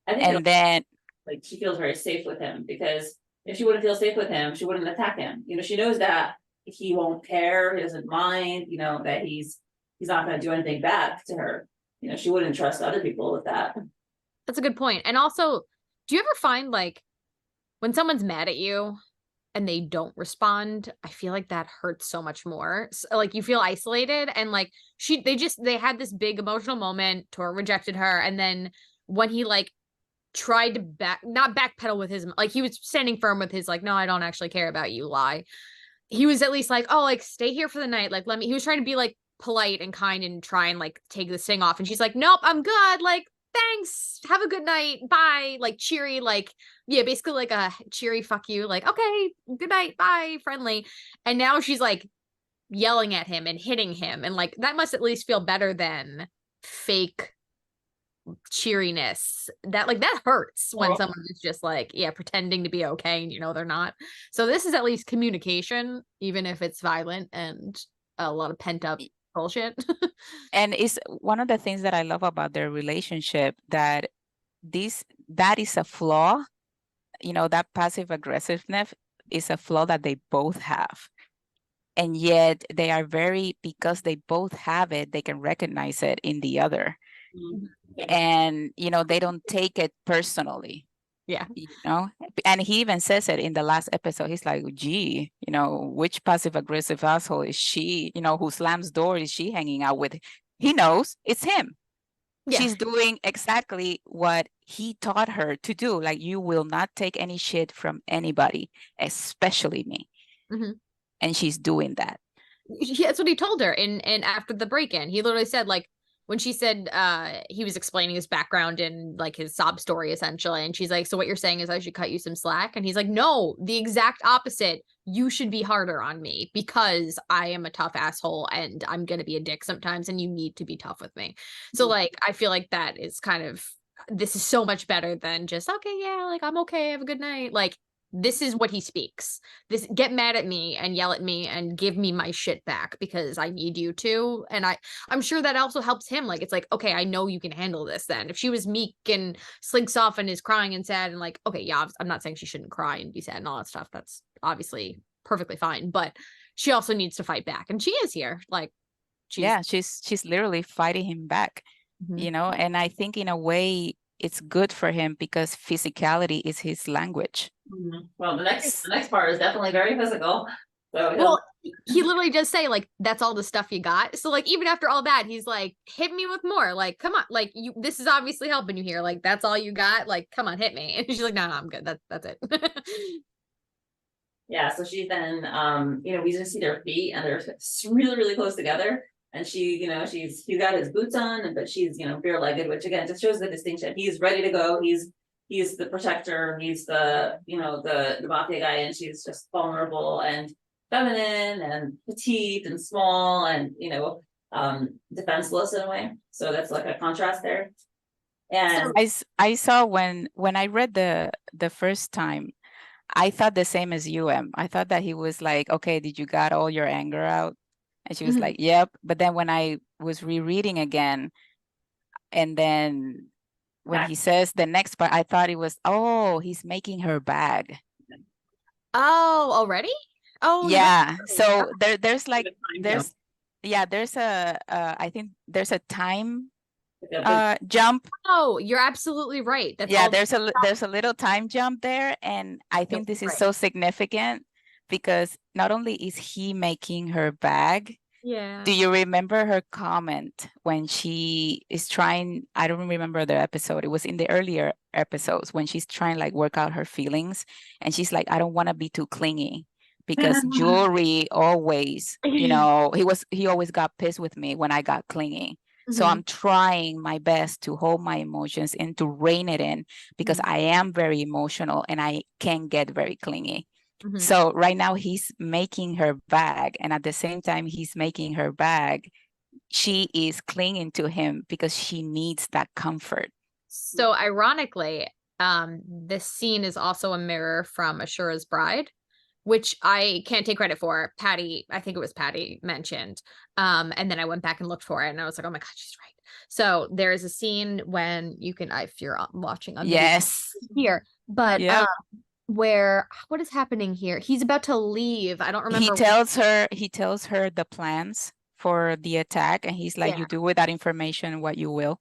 I think And then like she feels very safe with him, because if she wouldn't feel safe with him, she wouldn't attack him. You know, she knows that he won't care, he doesn't mind, you know, that he's not gonna do anything bad to her. You know, she wouldn't trust other people with that. That's a good point. And also, do you ever find like when someone's mad at you and they don't respond, I feel like that hurts so much more. Like you feel isolated, and like they had this big emotional moment. Tora rejected her, and then when he like tried to not backpedal with his, like he was standing firm with his like, no, I don't actually care about you lie. He was at least like, oh, like stay here for the night. Like he was trying to be like polite and kind and try and like take this thing off. And she's like, nope, I'm good. Like, thanks. Have a good night. Bye. Like cheery, like, yeah, basically like a cheery fuck you. Like, okay, good night. Bye. Friendly. And now she's like yelling at him and hitting him. And like, that must at least feel better than fake cheeriness. That hurts when someone is just like, yeah, pretending to be okay and you know they're not. So this is at least communication, even if it's violent and a lot of pent up bullshit. And it's one of the things that I love about their relationship, that is a flaw. You know, that passive aggressiveness is a flaw that they both have. And yet they are because they both have it, they can recognize it in the other. Mhm. And, you know, they don't take it personally. Yeah. You know, and he even says it in the last episode. He's like, gee, you know, which passive aggressive asshole is she, you know, who slams door is she hanging out with? He knows it's him. Yeah. She's doing exactly what he taught her to do. Like, you will not take any shit from anybody, especially me. Mm-hmm. And she's doing that. Yeah, that's what he told her. And after the break-in, he literally said, like, when she said he was explaining his background and like his sob story essentially, and she's like, so what you're saying is I should cut you some slack? And he's like, no, the exact opposite. You should be harder on me because I am a tough asshole and I'm gonna be a dick sometimes and you need to be tough with me. So like I feel like that is kind of, this is so much better than just, okay, yeah, like I'm okay, have a good night. Like this is what he speaks. This, get mad at me and yell at me and give me my shit back because I need you to. And I'm sure that also helps him. Like, it's like, okay, I know you can handle this then. If she was meek and slinks off and is crying and sad and like, okay, yeah, I'm not saying she shouldn't cry and be sad and all that stuff. That's obviously perfectly fine. But she also needs to fight back. And she is here. Like, she's literally fighting him back, you know? And I think in a way it's good for him because physicality is his language. Mhm. Well, the next part is definitely very physical. So well, he literally just say like, that's all the stuff you got. So like, even after all that, he's like, hit me with more. Like, come on, like this is obviously helping you here. Like, that's all you got. Like, come on, hit me. And she's like, no, I'm good. That's it. yeah, so she then, you know, we just see their feet and they're really, really close together. And she, you know, he's got his boots on, but she's, you know, bare-legged, which again just shows the distinction. He's ready to go. He's the protector. He's the, you know, the mafia guy, and she's just vulnerable and feminine and petite and small and, you know, defenseless in a way. So that's like a contrast there. And I saw when I read the first time, I thought the same as you, Em. I thought that he was like, okay, did you got all your anger out? And she was like, yep. But then when I was rereading again, and then when he says the next part, I thought it was, oh, he's making her bag. Oh, already? Oh, Yeah, right. so there's like Time there's a I think there's a time jump. jump. Oh, you're absolutely right. That's Yeah, all. there's a little time jump there, and I think this is right. so significant because not only is he making her bag, Yeah. do you remember her comment when she is trying, I don't remember the episode, it was in the earlier episodes when she's trying like work out her feelings, and she's like, I don't want to be too clingy because jewelry always, you know, he always got pissed with me when I got clingy. So I'm trying my best to hold my emotions and to rein it in because I am very emotional and I can get very clingy. So right now he's making her bag, and at the same time he's making her bag, she is clinging to him because she needs that comfort. So ironically, this scene is also a mirror from Ashura's Bride, which I can't take credit for. Patty, I think it was Patty mentioned. And then I went back and looked for it, and I was like, oh my God, she's right. So there is a scene when you can, if you're watching on Yes. here, but Yep. where what is happening here? He's about to leave. I don't remember. He tells her the plans for the attack, and he's like, Yeah. you do with that information what you will.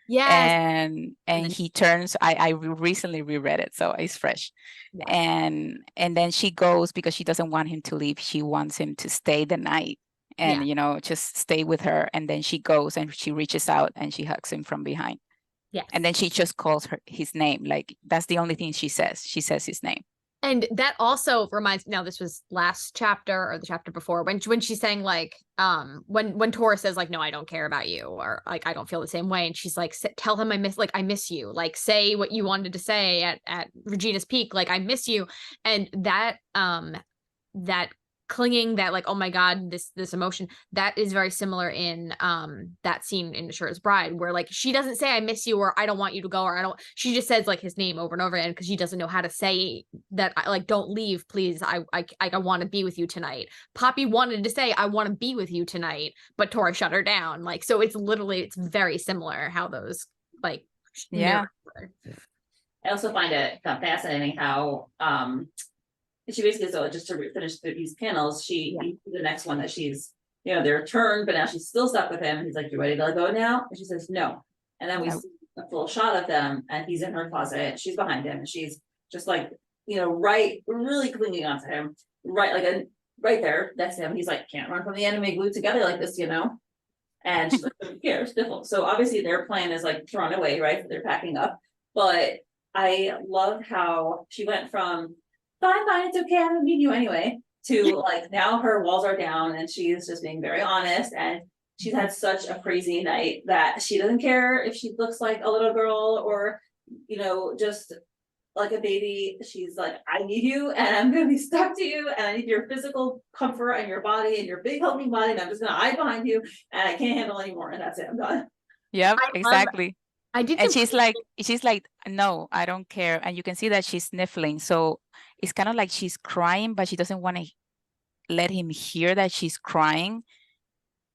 Yes. And he turns, I recently reread it, so it's fresh. Yes. And then she goes because she doesn't want him to leave. She wants him to stay the night and you know, just stay with her. And then she goes and she reaches out and she hugs him from behind. Yes. And then she just calls his name. Like, that's the only thing she says. She says his name. And that also reminds me, now this was last chapter or the chapter before, when she's saying like, when Tora says like, no, I don't care about you, or like, I don't feel the same way. And she's like, tell him I miss you. Like, say what you wanted to say at Regina's Peak. Like, I miss you. And that, that clinging, that like, oh my God, this emotion, that is very similar in that scene in Ashura's Bride, where like she doesn't say I miss you or I don't want you to go, or she just says like his name over and over again because she doesn't know how to say that, like, don't leave, please, I want to be with you tonight. Poppy wanted to say I want to be with you tonight, but Tora shut her down. Like, so it's very similar how those like yeah. I also find it kind of fascinating how she basically, so just to finish these panels, the next one that she's, you know, they're turned, but now she's still stuck with him. And he's like, you ready to let go now? And she says, no. And then we see a full shot of them, and he's in her closet. She's behind him, and she's just like, you know, really clinging onto him, right there next to him. He's like, can't run from the enemy, glued together like this, you know? And she's like, who cares? Difficult. So obviously their plan is like thrown away, right? They're packing up. But I love how she went from fine, it's okay, I don't need you anyway, to like now her walls are down and she's just being very honest, and she's had such a crazy night that she doesn't care if she looks like a little girl or, you know, just like a baby. She's like, I need you and I'm gonna be stuck to you, and I need your physical comfort and your body and your big helping body, and I'm just gonna hide behind you and I can't handle anymore, and that's it, I'm done. Yep, exactly. And she's like, no, I don't care. And you can see that she's sniffling. So it's kind of like she's crying, but she doesn't want to let him hear that she's crying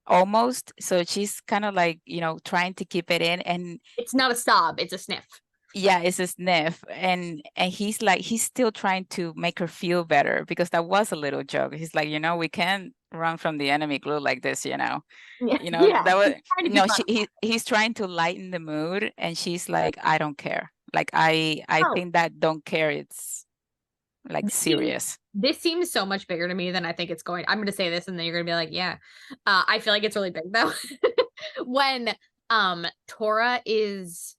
almost. So she's kind of like, you know, trying to keep it in. And it's not a sob, it's a sniff. Yeah, it's a sniff. And he's like, he's still trying to make her feel better, because that was a little joke. He's like, you know, we can't run from the enemy glue like this, you know. You know, that was, you know, he's trying to lighten the mood, and she's like, I don't care. Like, I think that don't care, it's like serious. This seems so much bigger to me than I think it's going. I'm going to say this and then you're going to be like, yeah. I feel like it's really big though. When Tora is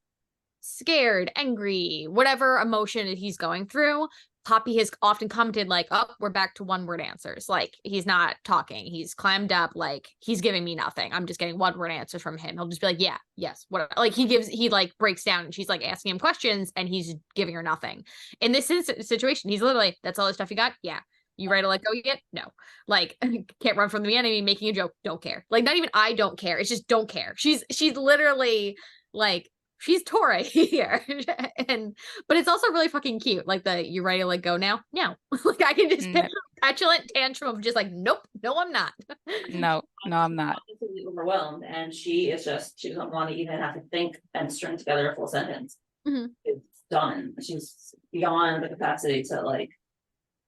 scared, angry, whatever emotion he's going through, Poppy has often commented like, oh, we're back to one word answers. Like, he's not talking, he's clammed up, like he's giving me nothing, I'm just getting one word answers from him. He'll just be like, yeah, yes, whatever. Like he like breaks down, and she's like asking him questions and he's giving her nothing. In this situation, he's literally, that's all the stuff you got? Yeah. You ready to let go yet? No. Like, can't run from the enemy, making a joke, don't care. Like, not even I don't care, it's just don't care. She's literally like, she's Tora here. But it's also really fucking cute. Like, you ready to let go now? No. Like, I can just picture a petulant tantrum of just like, nope, no, I'm not. No, I'm not. Completely overwhelmed, and she doesn't want to even have to think and string together a full sentence. It's done. She's beyond the capacity to like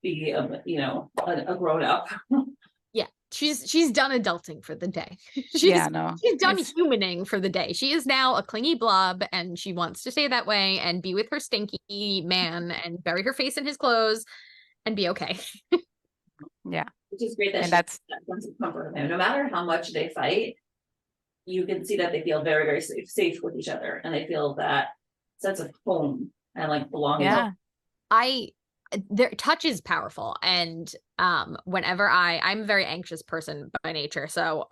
be a grown up. Yeah, she's done adulting for the day. Yeah, no, she's done it's- humaning for the day. She is now a clingy blob, and she wants to stay that way and be with her stinky man and bury her face in his clothes and be okay. yeah, Which is great that and she that's has that sense of comfort with him. No matter how much they fight, you can see that they feel very, very safe with each other, and they feel that sense of home and like belonging. yeah. Their touch is powerful, and whenever I'm a very anxious person by nature, so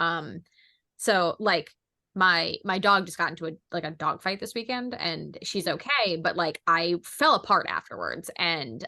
like my dog just got into a dog fight this weekend, and she's okay, but like I fell apart afterwards, and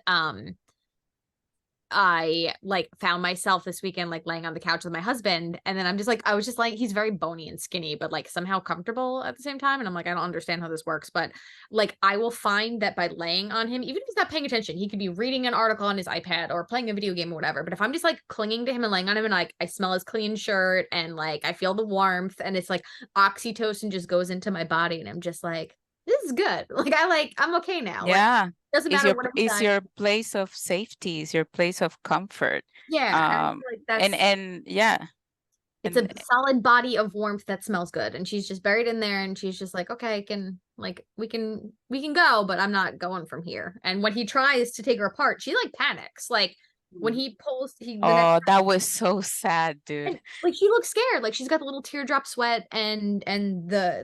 I like found myself this weekend like laying on the couch with my husband, and then I was just like, he's very bony and skinny but like somehow comfortable at the same time, and I'm like, I don't understand how this works, but like I will find that by laying on him, even if he's not paying attention, he could be reading an article on his iPad or playing a video game or whatever, but if I'm just like clinging to him and laying on him, and like I smell his clean shirt and like I feel the warmth, and it's like oxytocin just goes into my body, and I'm just like, this is good. I'm okay now. Yeah, Like, doesn't it's matter what I've it's done. your place of safety, it's your place of comfort. Yeah, and I feel like that's And yeah, it's and a solid body of warmth that smells good, and she's just buried in there, and she's just like, okay, we can go, but I'm not going from here. And when he tries to take her apart, she like panics. Like when he pulls, the next oh, that was so sad, dude. and, like she looks scared, like she's got the little teardrop sweat, and the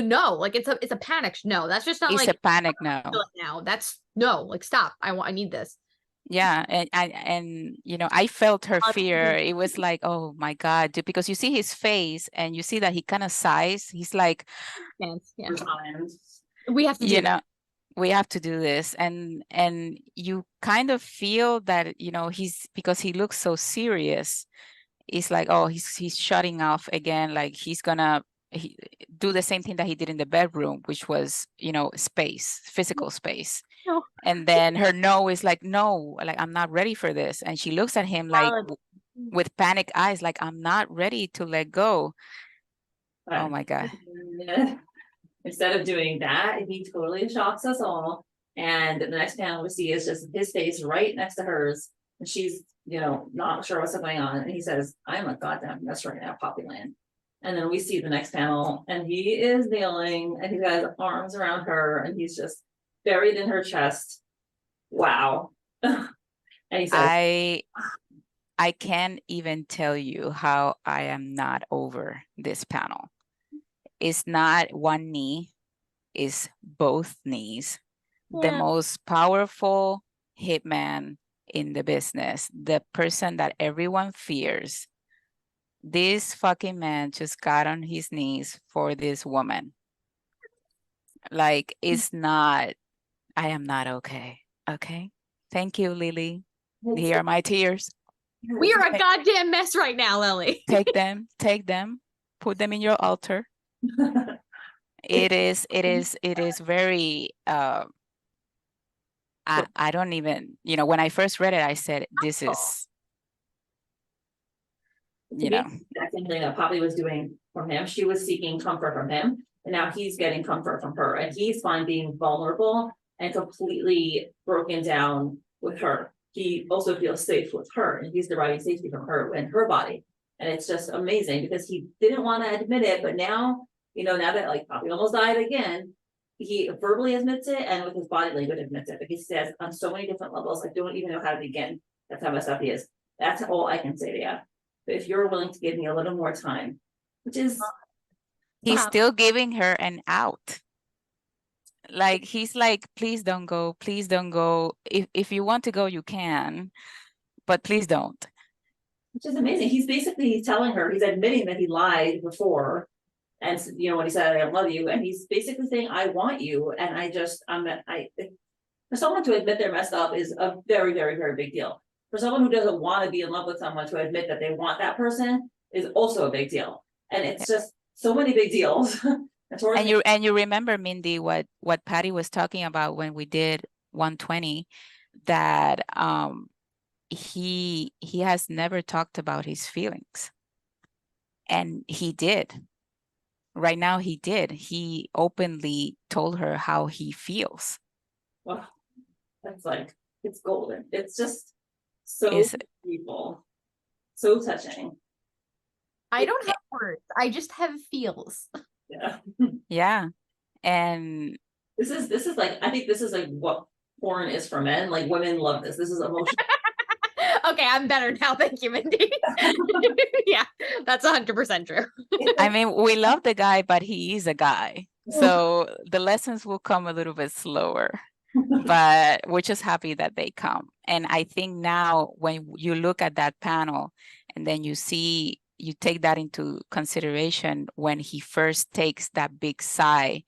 no, like it's a panic no. That's just not It's like a panic now. now. That's no, like stop. I need this. Yeah, and I felt her fear. It was like, oh my God, dude, because you see his face and you see that he kind of sighs. He's like, Yeah, Times. we have to do that. we have to do this, and you kind of feel that he's, because he looks so serious, it's like, oh, he's shutting off again, like he's gonna do the same thing that he did in the bedroom, which was space, physical space. No. And then her no is like, no, like I'm not ready for this, and she looks at him like with panic eyes, like I'm not ready to let go. Oh my God. Instead of doing that, he totally shocks us all. And the next panel we see is just his face right next to hers. And she's, not sure what's going on. And he says, I'm a goddamn mess right now, Poppyland. And then we see the next panel, and he is kneeling, and he's got his arms around her, and he's just buried in her chest. Wow. And he says, I can't even tell you how I am not over this panel. It's not one knee, it's both knees. The most powerful hitman in the business, the person that everyone fears. This fucking man just got on his knees for this woman. Like, it's not, I am not okay. Okay. Thank you, Lily. Here are my tears. We are a goddamn mess right now, Lily. Take them, put them in your altar. It is very, I don't even, when I first read it, I said, this is, That's something that Poppy was doing from him. She was seeking comfort from him, and now he's getting comfort from her, and he's fine being vulnerable and completely broken down with her. He also feels safe with her, and he's deriving safety from her and her body. And it's just amazing because he didn't want to admit it, but now, now that like Poppy almost died again, he verbally admits it, and with his body language admits it. But he says on so many different levels, I don't even know how to begin. That's how messed up he is. That's all I can say to you. But if you're willing to give me a little more time, which is, he's still giving her an out. Like, he's like, please don't go, please don't go. If you want to go, you can, but please don't. which is amazing. He's telling her, he's admitting that he lied before. And when he said, I love you, and he's basically saying, I want you. And for someone to admit they're messed up is a very, very, very big deal. For someone who doesn't want to be in love with someone, to admit that they want that person is also a big deal. And it's just so many big deals. And you remember, Mindy, what Patty was talking about when we did 120, that he has never talked about his feelings. And he did. Right now he did. He openly told her how he feels. Well, that's like, it's golden. It's just, So is people, so touching. I don't have words. I just have feels. Yeah. yeah. And This is like, I think this is like what porn is for men. Like women love this. This is emotional. Okay, I'm better now. Thank you, Mindy. Yeah, that's 100% true. I mean, we love the guy, but he is a guy. So the lessons will come a little bit slower, but we're just happy that they come. And I think now when you look at that panel and then you see, you take that into consideration when he first takes that big sigh,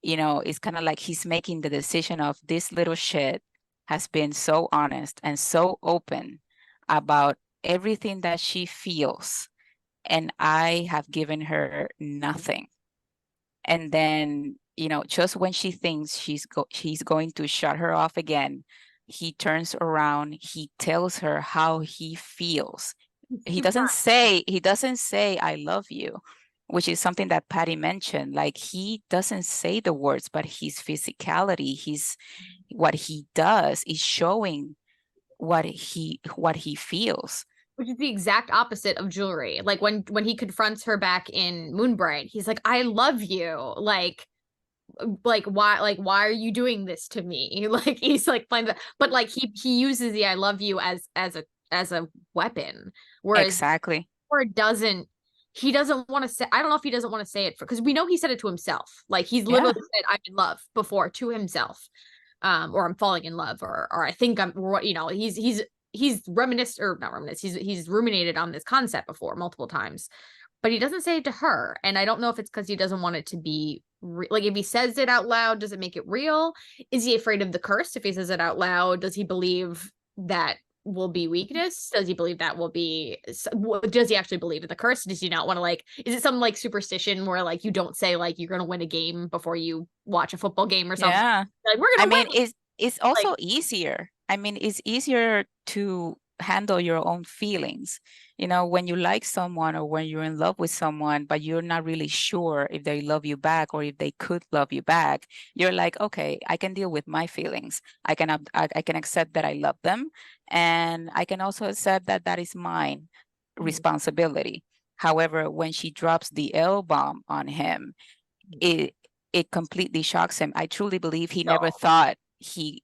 you know, it's kind of like he's making the decision of this little shit has been so honest and so open about everything that she feels. And I have given her nothing. And then, you know, just when she thinks he's going to shut her off again, he turns around, he tells her how he feels. He doesn't say I love you, which is something that Patty mentioned. Like he doesn't say the words, but his physicality, what he does is showing what he feels. Which is the exact opposite of Jewelry. Like when he confronts her back in Moonbright, he's like, I love you. Like why are you doing this to me? Like he's like playing the, but like he uses the I love you as a weapon. Whereas Exactly. or he doesn't want to say, I don't know if he doesn't want to say it because we know he said it to himself. Like he's literally said I'm in love before to himself. Or I'm falling in love, or I think I'm, you know, he's reminisced or not reminisced. He's ruminated on this concept before multiple times, but he doesn't say it to her. And I don't know if it's because he doesn't want it to be like if he says it out loud, does it make it real? Is he afraid of the curse? If he says it out loud, does he believe that will be weakness? Does he believe that will be, does he actually believe in the curse? Does he not want to, like, is it some like superstition where like you don't say like you're gonna win a game before you watch a football game or something? Yeah. Like we're gonna win. It's also easier. I mean, it's easier to handle your own feelings. You know, when you like someone or when you're in love with someone, but you're not really sure if they love you back or if they could love you back, you're like, okay, I can deal with my feelings. I can accept that I love them, and I can also accept that that is mine responsibility. However, when she drops the L bomb on him, it completely shocks him. I truly believe he never thought she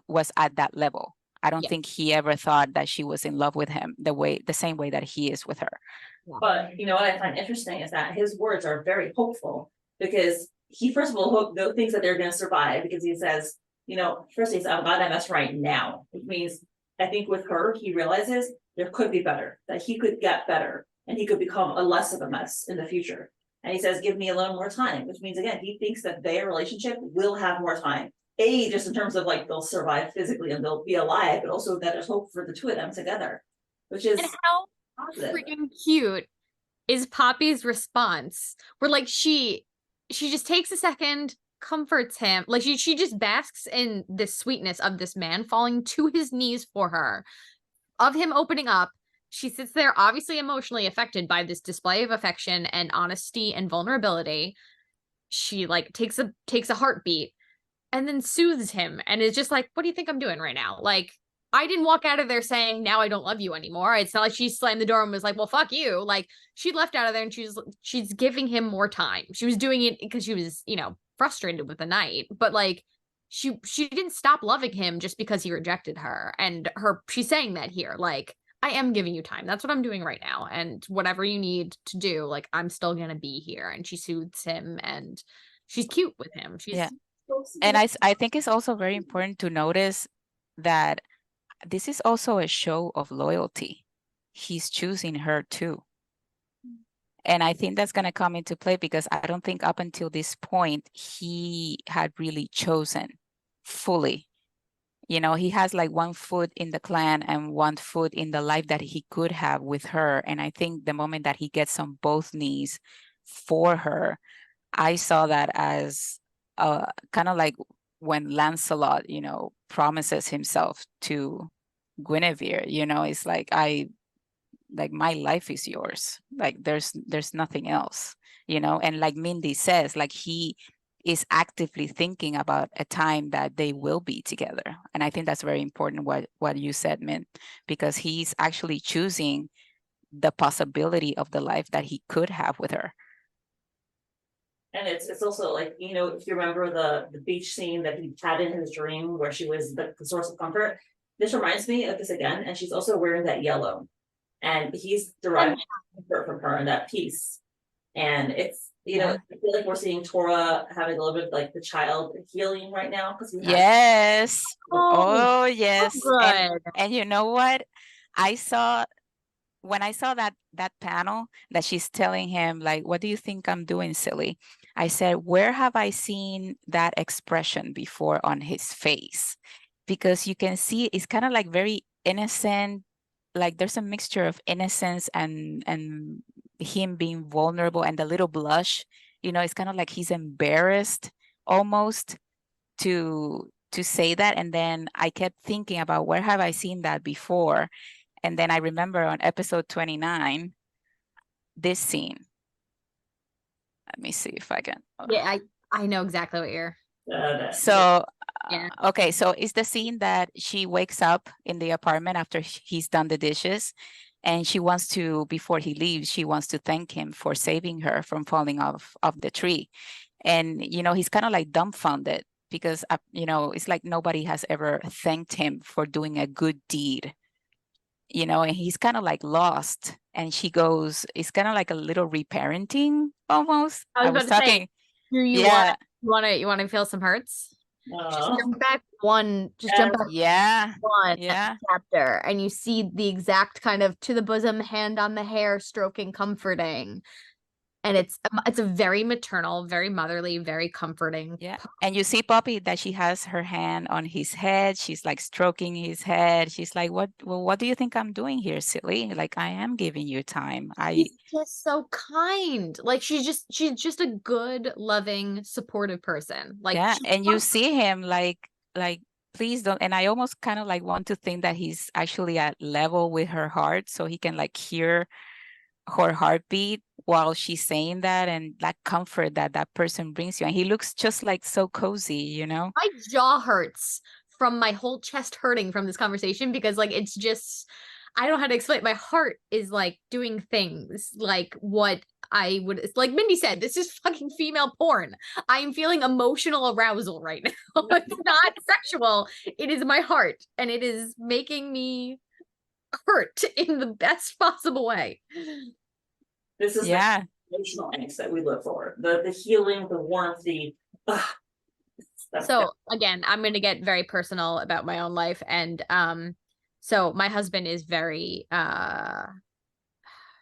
was at that level. I don't think he ever thought that she was in love with him the same way that he is with her. But you know what I find interesting is that his words are very hopeful, because he first of all thinks that they're going to survive, because he says, you know, first he says, I'm glad I mess right now, which means I think with her he realizes there could be better, that he could get better and he could become a less of a mess in the future. And he says, give me a little more time, which means again he thinks that their relationship will have more time. Just in terms of like they'll survive physically and they'll be alive, but also that there's hope for the two of them together, which is and how freaking cute is Poppy's response, where like she just takes a second, comforts him, like she just basks in the sweetness of this man falling to his knees for her, of him opening up. She sits there obviously emotionally affected by this display of affection and honesty and vulnerability. She like takes a heartbeat and then soothes him and is just like, what do you think I'm doing right now? Like, I didn't walk out of there saying, now I don't love you anymore. It's not like she slammed the door and was like, well, fuck you. Like, she left out of there and she's giving him more time. She was doing it because she was, you know, frustrated with the night. But like, she didn't stop loving him just because he rejected her. And she's saying that here, like, I am giving you time. That's what I'm doing right now. And whatever you need to do, like, I'm still going to be here. And she soothes him and she's cute with him. She's And I think it's also very important to notice that this is also a show of loyalty. He's choosing her too. And I think that's going to come into play because I don't think up until this point, he had really chosen fully. You know, he has like one foot in the clan and one foot in the life that he could have with her. And I think the moment that he gets on both knees for her, I saw that as kind of like when Lancelot, you know, promises himself to Guinevere, you know, it's like my life is yours. Like there's nothing else, you know, and like Mindy says, like he is actively thinking about a time that they will be together. And I think that's very important what you said, Min, because he's actually choosing the possibility of the life that he could have with her. And it's also like, you know, if you remember the beach scene that he had in his dream where she was the source of comfort, this reminds me of this again, and she's also wearing that yellow. And he's deriving comfort from her and that peace. And it's, you know, I feel like we're seeing Tora having a little bit of like the child healing right now. Because Yes. Oh, yes. so good. And you know what? When I saw that panel that she's telling him, like, what do you think I'm doing, silly? I said, where have I seen that expression before on his face? Because you can see it's kind of like very innocent, like there's a mixture of innocence and him being vulnerable, and the little blush, you know, it's kind of like he's embarrassed almost to say that. And then I kept thinking about, where have I seen that before? And then I remember on episode 29, this scene. Let me see if I can. Yeah, I know exactly what you're. So, Yeah. Okay, so it's the scene that she wakes up in the apartment after he's done the dishes, and she wants to, before he leaves, she wants to thank him for saving her from falling off of the tree. And, you know, he's kind of like dumbfounded because, you know, it's like nobody has ever thanked him for doing a good deed. You know, and he's kind of like lost. And she goes, it's kind of like a little reparenting almost. I was talking. Do you want to feel some hurts? Just jump back one. Just jump back. Yeah. One chapter, and you see the exact kind of to the bosom, hand on the hair, stroking, comforting. And it's a very maternal, very motherly, very comforting. Yeah. And you see Poppy that she has her hand on his head. She's like stroking his head. She's like, what do you think I'm doing here, silly? Like, I am giving you time. She's just so kind. Like she's just a good, loving, supportive person. Like, yeah. And you see him like please don't. And I almost kind of like want to think that he's actually at level with her heart, so he can like hear her heartbeat while she's saying that, and that comfort that person brings you. And he looks just like so cozy, you know. My jaw hurts from my whole chest hurting from this conversation, because like it's just, I don't know how to explain it. My heart is like doing things like what I would, like Mindy said, this is fucking female porn. I'm feeling emotional arousal right now. It's not sexual. It is my heart, and it is making me hurt in the best possible way. This is the emotional angst that we live for. The healing, the warmth, so again, I'm going to get very personal about my own life. And so my husband is very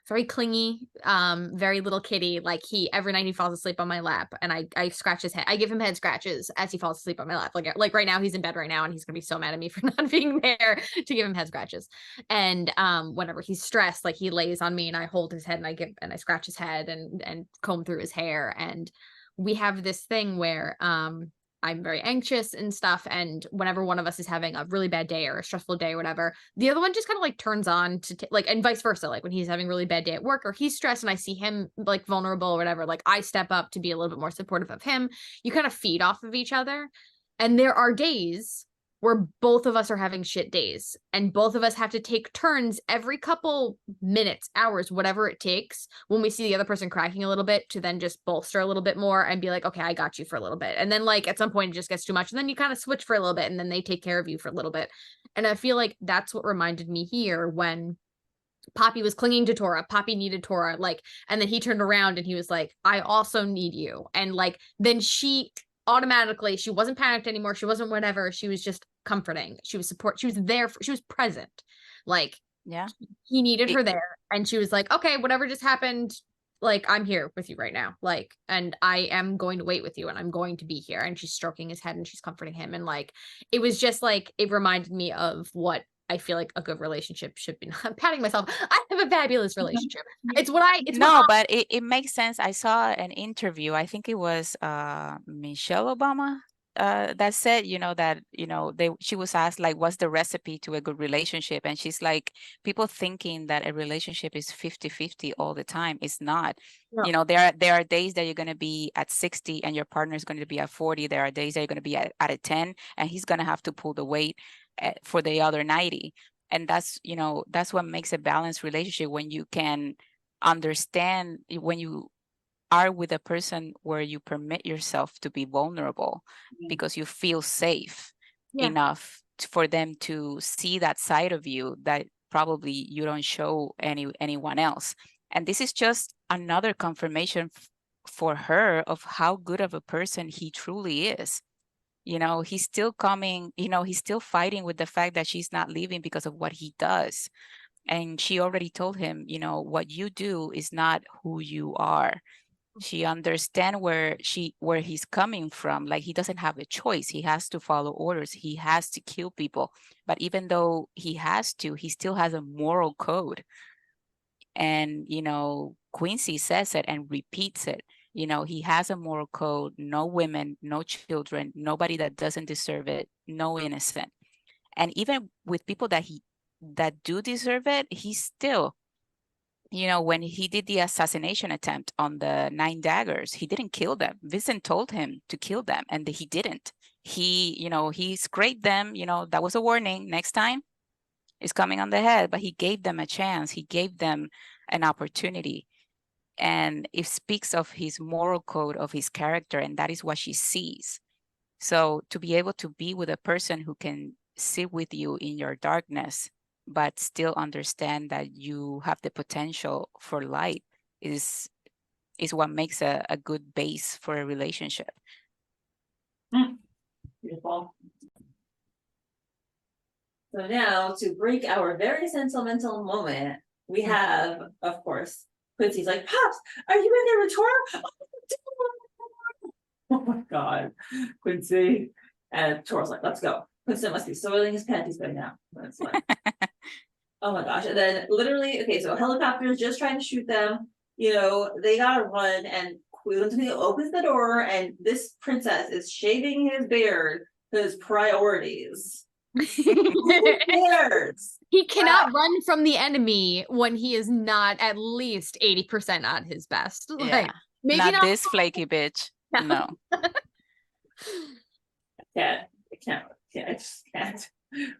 very clingy, very little kitty. Like every night he falls asleep on my lap, and I scratch his head. I give him head scratches as he falls asleep on my lap. Like right now he's in bed right now, and he's gonna be so mad at me for not being there to give him head scratches. And whenever he's stressed, like he lays on me and I hold his head and I scratch his head and comb through his hair. And we have this thing where I'm very anxious and stuff, and whenever one of us is having a really bad day or a stressful day or whatever, the other one just kind of like turns on to like, and vice versa. Like when he's having a really bad day at work or he's stressed and I see him like vulnerable or whatever, like I step up to be a little bit more supportive of him. You kind of feed off of each other. And there are days where both of us are having shit days, and both of us have to take turns every couple minutes, hours, whatever it takes, when we see the other person cracking a little bit, to then just bolster a little bit more and be like, okay, I got you for a little bit. And then like at some point it just gets too much, and then you kind of switch for a little bit, and then they take care of you for a little bit. And I feel like that's what reminded me here when Poppy was clinging to Tora. Poppy needed Tora, like, and then he turned around and he was like, I also need you. And like then she automatically, she wasn't panicked anymore, she wasn't whatever, she was just comforting, she was support, she was there, she was present. Like, yeah, he needed her there, and she was like, okay, whatever just happened, like I'm here with you right now, like, and I am going to wait with you, and I'm going to be here. And she's stroking his head and she's comforting him, and like it was just like, it reminded me of what I feel like a good relationship should be. I'm patting myself. I have a fabulous relationship. But it makes sense. I saw an interview. I think it was Michelle Obama. that said, that, she was asked, like, what's the recipe to a good relationship? And she's like, people thinking that a relationship is 50-50 all the time. It's not. No. There are days that you're going to be at 60 and your partner is going to be at 40. There are days that you're going to be at a 10 and he's going to have to pull the weight for the other 90. And that's what makes a balanced relationship, when you can understand, when you are with a person where you permit yourself to be vulnerable because you feel safe enough for them to see that side of you that probably you don't show anyone else. And this is just another confirmation for her of how good of a person he truly is. He's still coming, he's still fighting with the fact that she's not leaving because of what he does. And she already told him, what you do is not who you are. She understands where he's coming from. Like, he doesn't have a choice. He has to follow orders. He has to kill people. But even though he has to, he still has a moral code. And, Quincey says it and repeats it. He has a moral code. No women, no children, nobody that doesn't deserve it, no innocent. And even with people that do deserve it, he's still, when he did the assassination attempt on the 9 daggers, he didn't kill them. Vincent told him to kill them, and he didn't. He scraped them, that was a warning. Next time, it's coming on the head, but he gave them a chance. He gave them an opportunity. And it speaks of his moral code, of his character, and that is what she sees. So to be able to be with a person who can sit with you in your darkness, but still understand that you have the potential for light is what makes a good base for a relationship. Beautiful. So now, to break our very sentimental moment, we have, of course, Quincy's like, Pops, are you in there with Tora? Oh my God, Quincey. And Tora's like, let's go. Quincy must be soiling his panties by now. That's like, oh my gosh. And then literally, okay, so helicopter's just trying to shoot them. They gotta run, and Quincy opens the door, and this princess is shaving his beard, his priorities. Who cares? He cannot run from the enemy when he is not at least 80% at his best. Like, maybe not this flaky bitch. No. I just can't.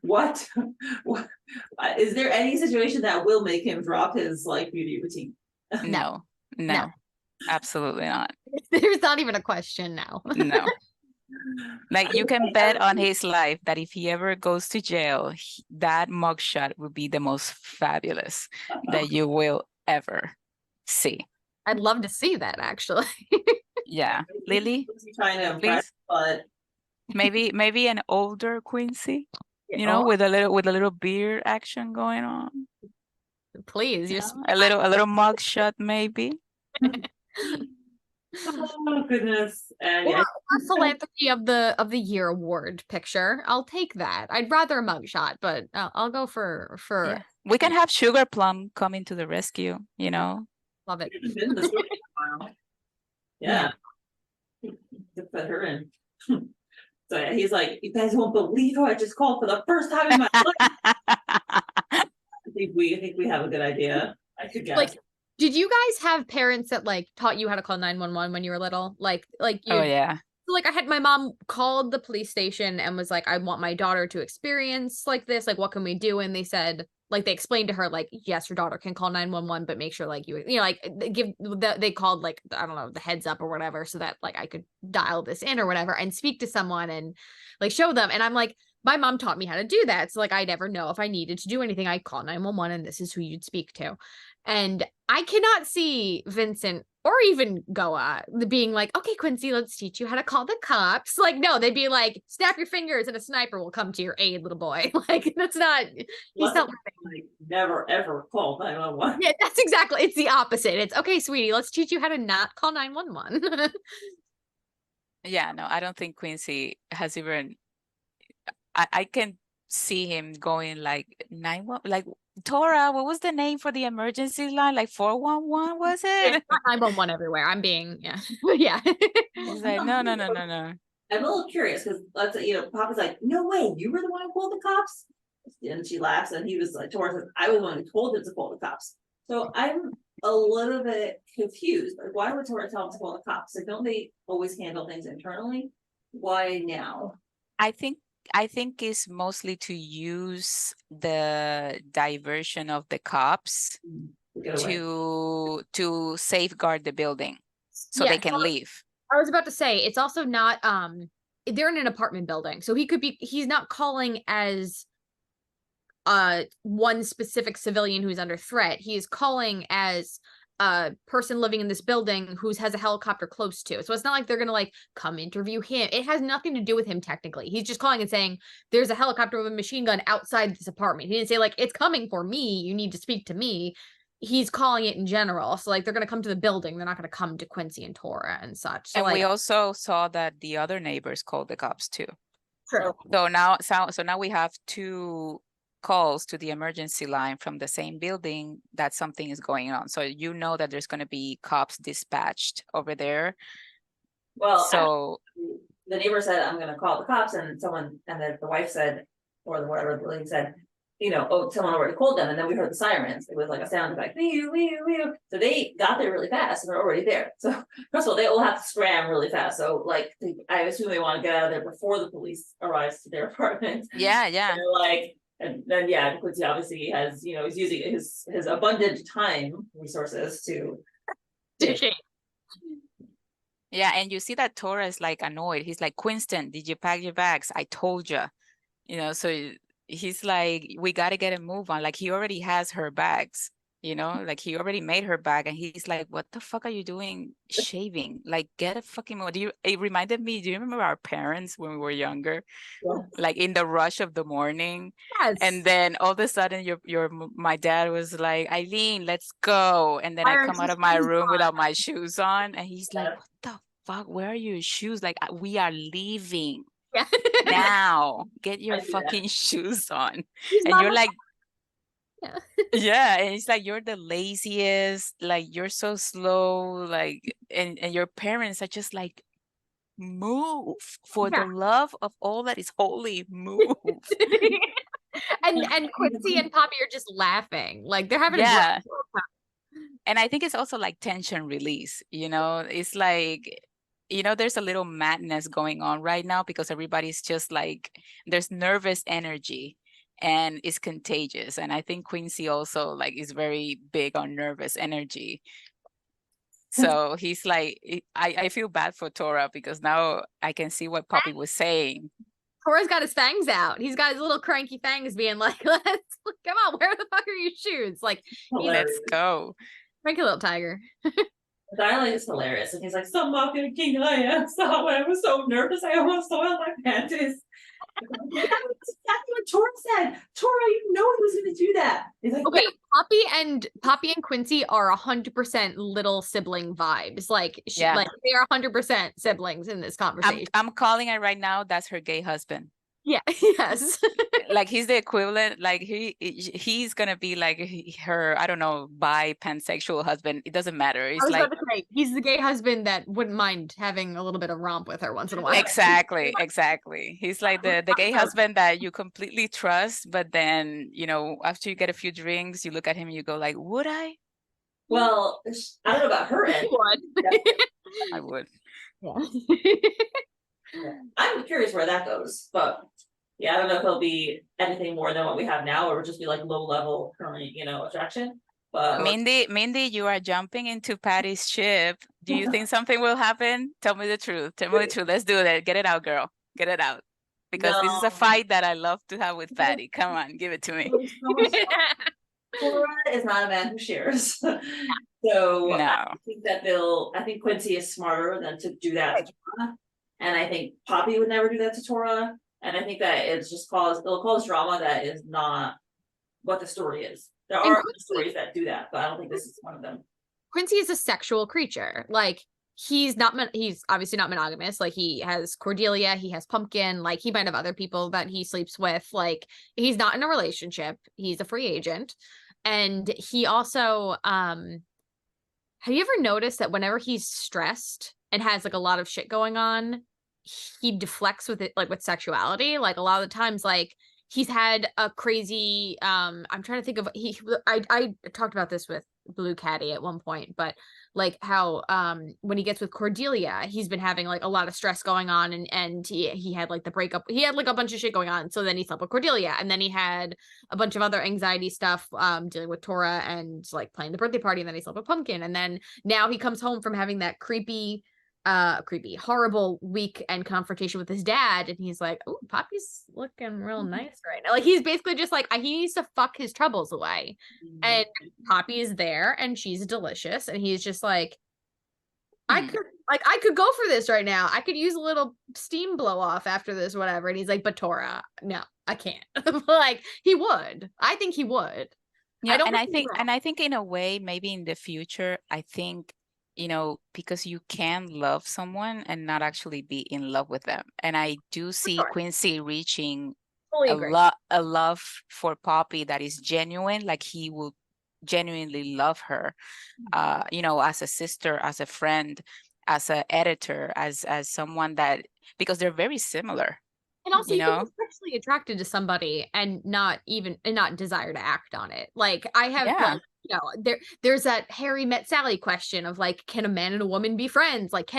What is there any situation that will make him drop his beauty routine? No, absolutely not. There's not even a question now. No. Like, you can bet on his life that if he ever goes to jail, that mugshot will be the most fabulous that you will ever see. I'd love to see that, actually. Yeah. Lily, trying to impress, but maybe an older Quincey, with a little beard action going on. Please, a little mugshot, maybe. Oh goodness. And or philanthropy of the year award picture. I'll take that. I'd rather a mugshot, but I'll go for Yeah. We can have Sugar Plum coming to the rescue. Love it. Yeah. To put her in. So yeah, he's like, you guys won't believe who I just called for the first time in my life. I think we have a good idea. I could guess. Did you guys have parents that taught you how to call 911 when you were little? Like you? Oh yeah. So I had my mom called the police station and was like, I want my daughter to experience this. What can we do? And they said, they explained to her, yes, your daughter can call 911, but make sure they called I don't know, the heads up or whatever, so that I could dial this in or whatever and speak to someone and show them. And I'm like, my mom taught me how to do that. So I never know if I needed to do anything, I call 911 and this is who you'd speak to. And I cannot see Vincent or even Goa being like, okay, Quincey, let's teach you how to call the cops. No, they'd be like, snap your fingers and a sniper will come to your aid, little boy. That's not, he's not never ever call 911. Yeah, that's exactly, it's the opposite. It's okay, sweetie, let's teach you how to not call 911. Yeah, no, I don't think Quincey has even, I can see him going 911, Tora, what was the name for the emergency line? 411, was it? Yeah, 911 everywhere. I'm being, yeah. Yeah. He's like, no. I'm a little curious, because let's say, Papa's like, no way, you were the one who called the cops? And she laughs, and he was like, Tora says, I was the one who told him to call the cops. So I'm a little bit confused, like, why would Tora tell him to call the cops? Like, don't they always handle things internally? Why now? I think it's mostly to use the diversion of the cops Get away. to safeguard the building so Yeah, they can leave. I was about to say it's also not they're in an apartment building, so he's not calling as one specific civilian who's under threat. He is calling as a person living in this building who has a helicopter close to. So it's not like they're gonna like come interview him. It has nothing to do with him technically. He's just calling and saying there's a helicopter with a machine gun outside this apartment. He didn't say like it's coming for me, you need to speak to me. He's calling it in general. So like they're gonna come to the building, they're not gonna come to Quincey and Tora and such. So And like, we also saw that the other neighbors called the cops too. true. So now we have 2 calls to the emergency line from the same building that something is going on. So you know that there's going to be cops dispatched over there. Well, So the neighbor said, I'm gonna call the cops, and then the wife said, or whatever the lady said, oh, someone already called them, and then we heard the sirens. It was like a sound like wee, wee, wee. So they got there really fast, and they're already there. So first of all, they all have to scram really fast. So like, I assume they want to get out of there before the police arrives to their apartment. yeah. And they're like, and then Quincy obviously has, he's using his abundant time resources to. Yeah, and you see that Tora is like annoyed. He's like, Quinston, did you pack your bags? I told you. So he's like, we got to get a move on. Like, he already has her bags, like he already made her bag, and he's like, what the fuck are you doing shaving? Like, get a fucking move. It reminded me, do you remember our parents when we were younger? Yeah. Like in the rush of the morning? Yes. And then all of a sudden my dad was like, Aileen, let's go. And then Why I aren't come out your of my shoes room on? without my shoes on, and he's like, Yeah. what the fuck? Where are your shoes? Like, we are leaving Yeah. now. Get your I do fucking shoes on. He's And you're mama- like, Yeah. yeah, and it's like, you're the laziest, like you're so slow, like, and your parents are just like, move, for Yeah. the love of all that is holy, move. and Quincy and Poppy are just laughing. Like they're having Yeah. a great And I think it's also like tension release, it's like, there's a little madness going on right now because everybody's just like, there's nervous energy and it's contagious. And I think Quincy also like is very big on nervous energy. So he's like, I feel bad for Tora because now I can see what Poppy was saying. Tora's got his fangs out. He's got his little cranky fangs being like, let's come on, where the fuck are your shoes? Like, Let's go. cranky little tiger. Darling is hilarious, and he's like, "Some fucking king I am." So I was so nervous, I almost soiled my panties. That's exactly what Tora said. Tora, you know he was going to do that. He's like, Okay, Poppy and Quincy are 100% little sibling vibes. Like, Yeah. like they are 100% siblings in this conversation. I'm calling it right now. That's her gay husband. Yeah, yes. Like he's the equivalent, like he's gonna be like her, I don't know, bi pansexual husband. It doesn't matter. It's I was like, about to say, he's the gay husband that wouldn't mind having a little bit of romp with her once in a while. exactly. He's like the gay husband that you completely trust, but then after you get a few drinks, you look at him and you go like, would I? well, I don't know about her end. I would. Yeah. I'm curious where that goes, but yeah, I don't know if it'll be anything more than what we have now, or it'll just be like low level current, attraction. But Mindy, you are jumping into Patty's ship. Do you think something will happen? Tell me the truth. Let's do that. Get it out, girl. Get it out. Because this is No. a fight that I love to have with Patty. Come on, give it to me. Tora is not a man who shares. So No. I think Quincy is smarter than to do that to Tora. And I think Poppy would never do that to Tora. And I think that it'll cause drama that is not what the story is. There are stories that do that, but I don't think this is one of them. Quincy is a sexual creature. Like, he's obviously not monogamous. Like, he has Cordelia, he has Pumpkin, like he might have other people that he sleeps with. Like, he's not in a relationship. He's a free agent. And he also, have you ever noticed that whenever he's stressed and has like a lot of shit going on, he deflects with it, like with sexuality. Like a lot of the times, like he's had a crazy I'm trying to think of I talked about this with Blue Caddy at one point, but like how when he gets with Cordelia, he's been having like a lot of stress going on, and he had like the breakup, he had like a bunch of shit going on, so then he slept with Cordelia, and then he had a bunch of other anxiety stuff dealing with Tora and like playing the birthday party, and then he slept with Pumpkin, and then now he comes home from having that creepy, horrible weekend confrontation with his dad, and he's like, oh, Poppy's looking real nice right now. Like he's basically just like, he needs to fuck his troubles away. And Poppy is there and she's delicious, and he's just like, I could go for this right now. I could use a little steam blow off after this, whatever. And he's like, but Tora, no, I can't. Like he would. I think he would. Yeah, I think in a way, maybe in the future, I think, you know, because you can love someone and not actually be in love with them. And I do see Quincey reaching a love for Poppy that is genuine, like he will genuinely love her, you know, as a sister, as a friend, as an editor, as someone that, because they're very similar. And also, you you know, can be sexually attracted to somebody and not desire to act on it. Like I have, like, you know, there's that Harry met Sally question of like, can a man and a woman be friends? Like,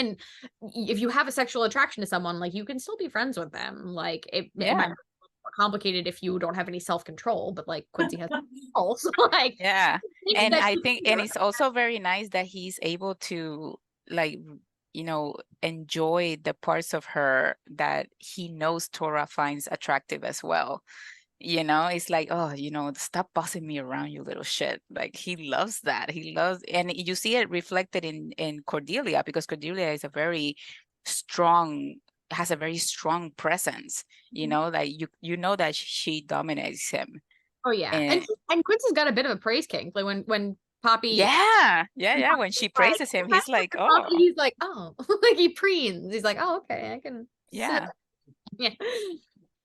if you have a sexual attraction to someone, like you can still be friends with them. Like it might be more complicated if you don't have any self-control, but like Quincey has also like, and I think, and it's also very nice that he's able to like, you know, enjoy the parts of her that he knows Tora finds attractive as well. You know, it's like, oh, you know, stop bossing me around, you little shit. Like he loves that. He loves, and you see it reflected in Cordelia, because Cordelia is has a very strong presence. You know, like you know that she dominates him. Oh yeah, and Quincy's got a bit of a praise king. Like when Poppy, when she praises him, he's like, oh, he's like, oh, like he preens. He's like, oh, okay, I can. Yeah.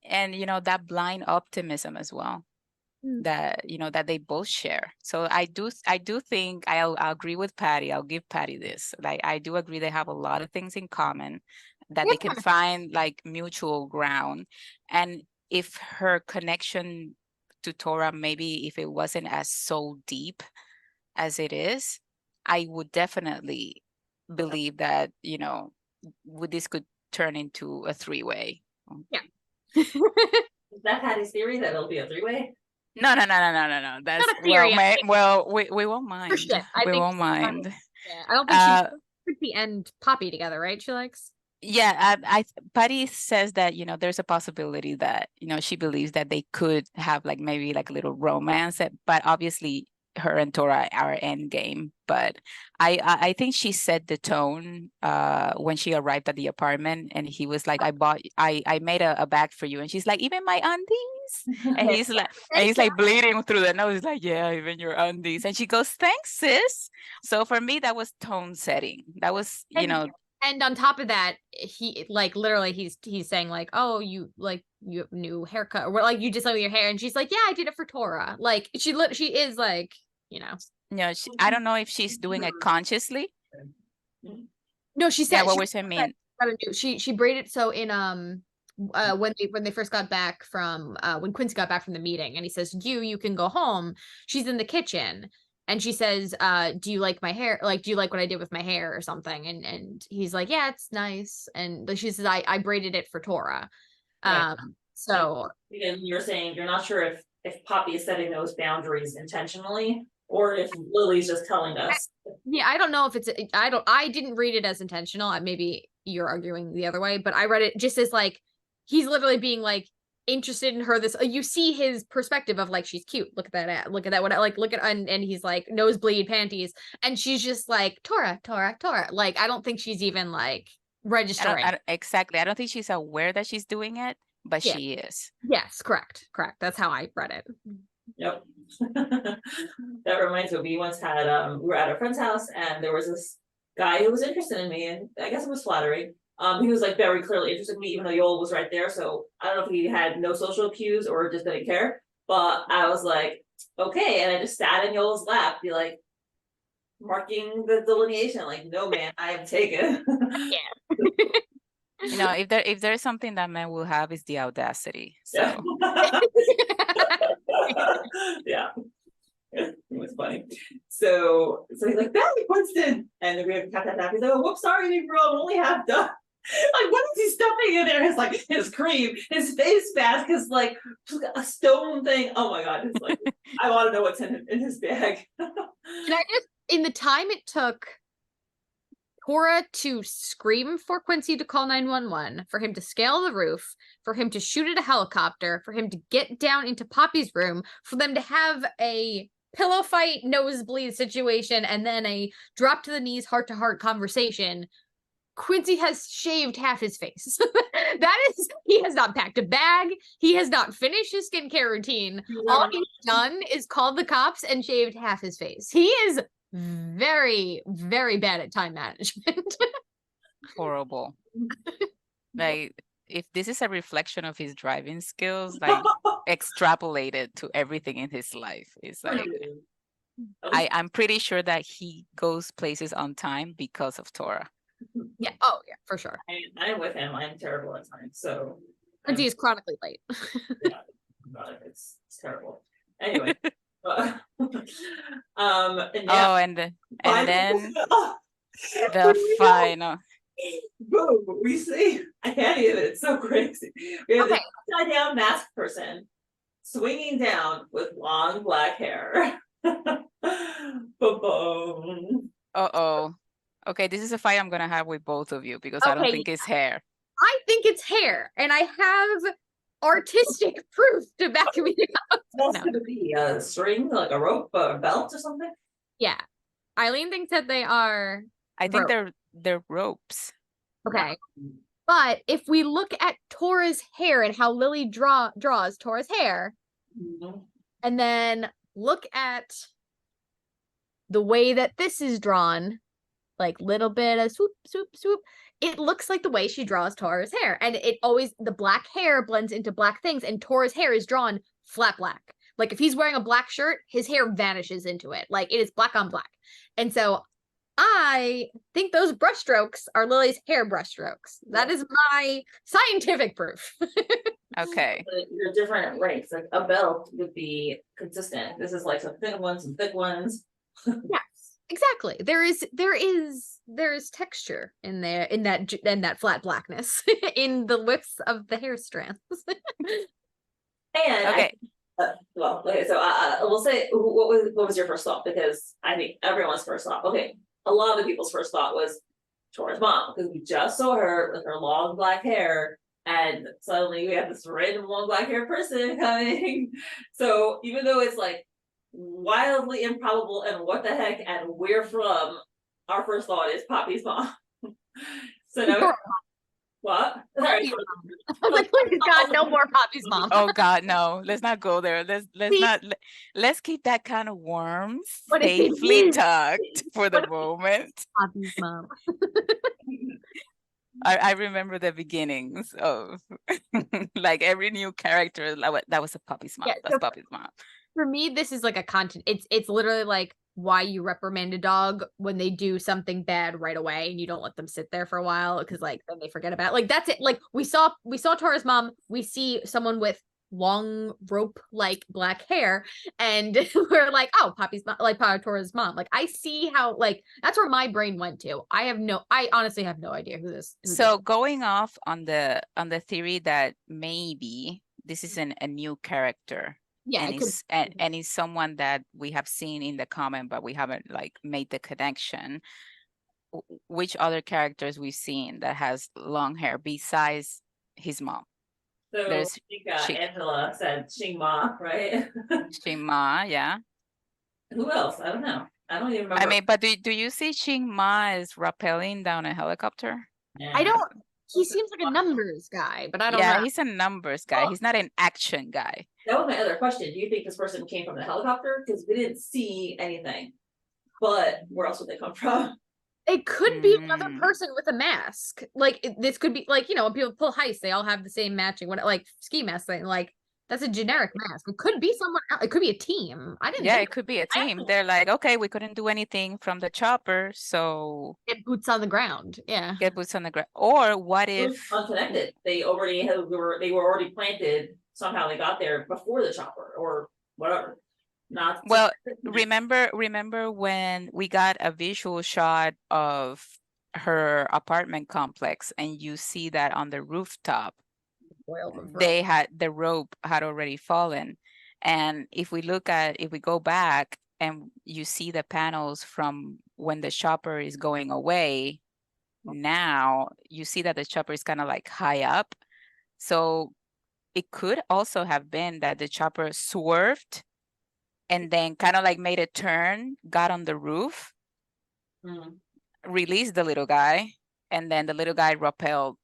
And you know, that blind optimism as well, that, you know, that they both share. So I do think I'll agree with Patty. I'll give Patty this. Like I do agree they have a lot of things in common, that they can find like mutual ground. And if her connection to Tora, maybe if it wasn't as so deep as it is, I would definitely believe that, you know, this could turn into a three-way. Yeah. Is that Patty's theory that it'll be a three-way? No. That's not a theory. We won't mind. We won't mind. Yeah, I don't think Quincey and Poppy together, right? She likes. Yeah, Patty says that, you know, there's a possibility that, you know, she believes that they could have like maybe like a little romance, but obviously her and Tora are end game. But I think she set the tone when she arrived at the apartment, and he was like, I made a bag for you, and she's like, even my undies, and he's like bleeding through the nose. He's like, yeah, even your undies, and she goes, thanks, sis. So for me, that was tone setting. That was, you know. And on top of that, he like literally he's saying like, oh, you have a new haircut, or like you just like your hair, and she's like, yeah, I did it for Tora. Like she is like, you know. No, I don't know if she's doing it consciously. No, she said. Yeah, what was her mean? She braided so in when they first got back from when Quincy got back from the meeting, and he says, you can go home. She's in the kitchen. And she says, do you like my hair? Like, do you like what I did with my hair or something? And he's like, yeah, it's nice. And she says, I braided it for Tora. So again, you're saying you're not sure if Poppy is setting those boundaries intentionally, or if Lily's just telling us. Yeah, I don't know if it's I didn't read it as intentional. Maybe you're arguing the other way, but I read it just as like he's literally being like interested in her. This you see his perspective of like, she's cute, look at that, what I like, look at, and he's like nosebleed panties, and she's just like Tora. Like I don't think she's even like registering. Exactly, I don't think she's aware that she's doing it, but she is. Yes, correct, that's how I read it. Yep. That reminds me, we once had we were at a friend's house, and there was this guy who was interested in me, and I guess it was flattering. He was like very clearly interested in me, even though Yoel was right there. So I don't know if he had no social cues or just didn't care. But I was like, okay, and I just sat in Yoel's lap, be like, marking the delineation, like, no man, I am taken. Yeah. You know, if there's something that men will have is the audacity. Yeah. So Yeah. It was funny. So he's like, Barry Winston. And then we have tap. He's like, oh, whoops, sorry, big girl, I'm only half done. Like, what is he stuffing in there? His like his cream, his face mask, his like a stone thing. Oh my god, it's like I want to know what's in his bag. And I just, in the time it took Tora to scream for Quincey to call 911, for him to scale the roof, for him to shoot at a helicopter, for him to get down into Poppy's room, for them to have a pillow fight, nosebleed situation, and then a drop to the knees, heart-to-heart conversation, Quincey has shaved half his face. That is, he has not packed a bag. He has not finished his skincare routine. All he's done is called the cops and shaved half his face. He is very, very bad at time management. horrible. Like, if this is a reflection of his driving skills, like extrapolated to everything in his life, it's like I'm pretty sure that he goes places on time because of Tora. Yeah. Oh, yeah, for sure. I'm with him. I'm terrible at times. So Quincy is chronically late. yeah, God, it's terrible. Anyway, and now, And then oh, the final. boom, we see. I can't even. It's so crazy. We have this upside down masked person swinging down with long black hair. Boom. Uh-oh. Okay, this is a fight I'm gonna have with both of you because I don't think it's hair. I think it's hair, and I have artistic proof to back me up. What's gonna be a string, like a rope, a belt, or something? Yeah, Aileen thinks that they are. I think rope. they're ropes. Okay, but if we look at Tora's hair and how Lily draws Tora's hair, and then look at the way that this is drawn, like little bit of swoop, swoop, swoop, it looks like the way she draws Tora's hair. And it always, the black hair blends into black things, and Tora's hair is drawn flat black. Like if he's wearing a black shirt, his hair vanishes into it. Like it is black on black. And so I think those brushstrokes are Lily's hair brushstrokes. That is my scientific proof. Okay. Your different ranks, like a belt would be consistent. This is like some thin ones, some thick ones. Yes, exactly. There is texture in there, in that flat blackness in the widths of the hair strands. And Okay. Well, okay, so we'll say what was your first thought? Because I think everyone's first thought. Okay, a lot of the people's first thought was Tora's mom, because we just saw her with her long black hair, and suddenly we have this random long black hair person coming. So even though it's like wildly improbable and what the heck and we're from, our first thought is Poppy's mom. So now what? Sorry. I was like, please God, no more Poppy's mom. Oh God, no. Let's not go there. Let's keep that kind of worms What if it safely is? tucked for the What if- moment. Poppy's mom. I remember the beginnings of like every new character. That was a Poppy's mom. Yeah, That's so- Poppy's mom. For me, this is like a content. It's literally like why you reprimand a dog when they do something bad right away, and you don't let them sit there for a while because like then they forget about it. Like that's it. Like we saw Tora's mom. We see someone with long rope like black hair, and we're like, oh, Poppy's mom, like Tora's mom. Like I see how like that's where my brain went to. I honestly have no idea who this. So going off on the theory that maybe this is a new character. Yeah, and he's someone that we have seen in the comment, but we haven't like made the connection. Which other characters we've seen that has long hair besides his mom? So There's I think Angela said Shingma, right? Shingma, yeah. Who else? I don't know. I don't even remember. I mean, but do you see Shingma as rappelling down a helicopter? Yeah. I don't. He seems like a numbers guy, but I don't Yeah, know. he's a numbers guy. Oh. He's not an action guy. That was my other question. Do you think this person came from the helicopter? Because we didn't see anything. But where else would they come from? It could be another Mm. person with a mask. Like this could be like, when people pull heists, they all have the same matching like ski mask thing. Like That's a generic mask. It could be someone else. It could be a team. I didn't Yeah, think it could be a team. They're like, okay, we couldn't do anything from the chopper, so get boots on the ground. Yeah. get boots on the ground. Or what It was if, unconnected. They were already planted. Somehow they got there before the chopper or whatever. Not well, remember when we got a visual shot of her apartment complex and you see that on the rooftop, Coils of rope. the rope had already fallen. And if we go back and you see the panels from when the chopper is going away, now you see that the chopper is kind of like high up. So it could also have been that the chopper swerved and then kind of like made a turn, got on the roof, released the little guy, and then the little guy rappelled.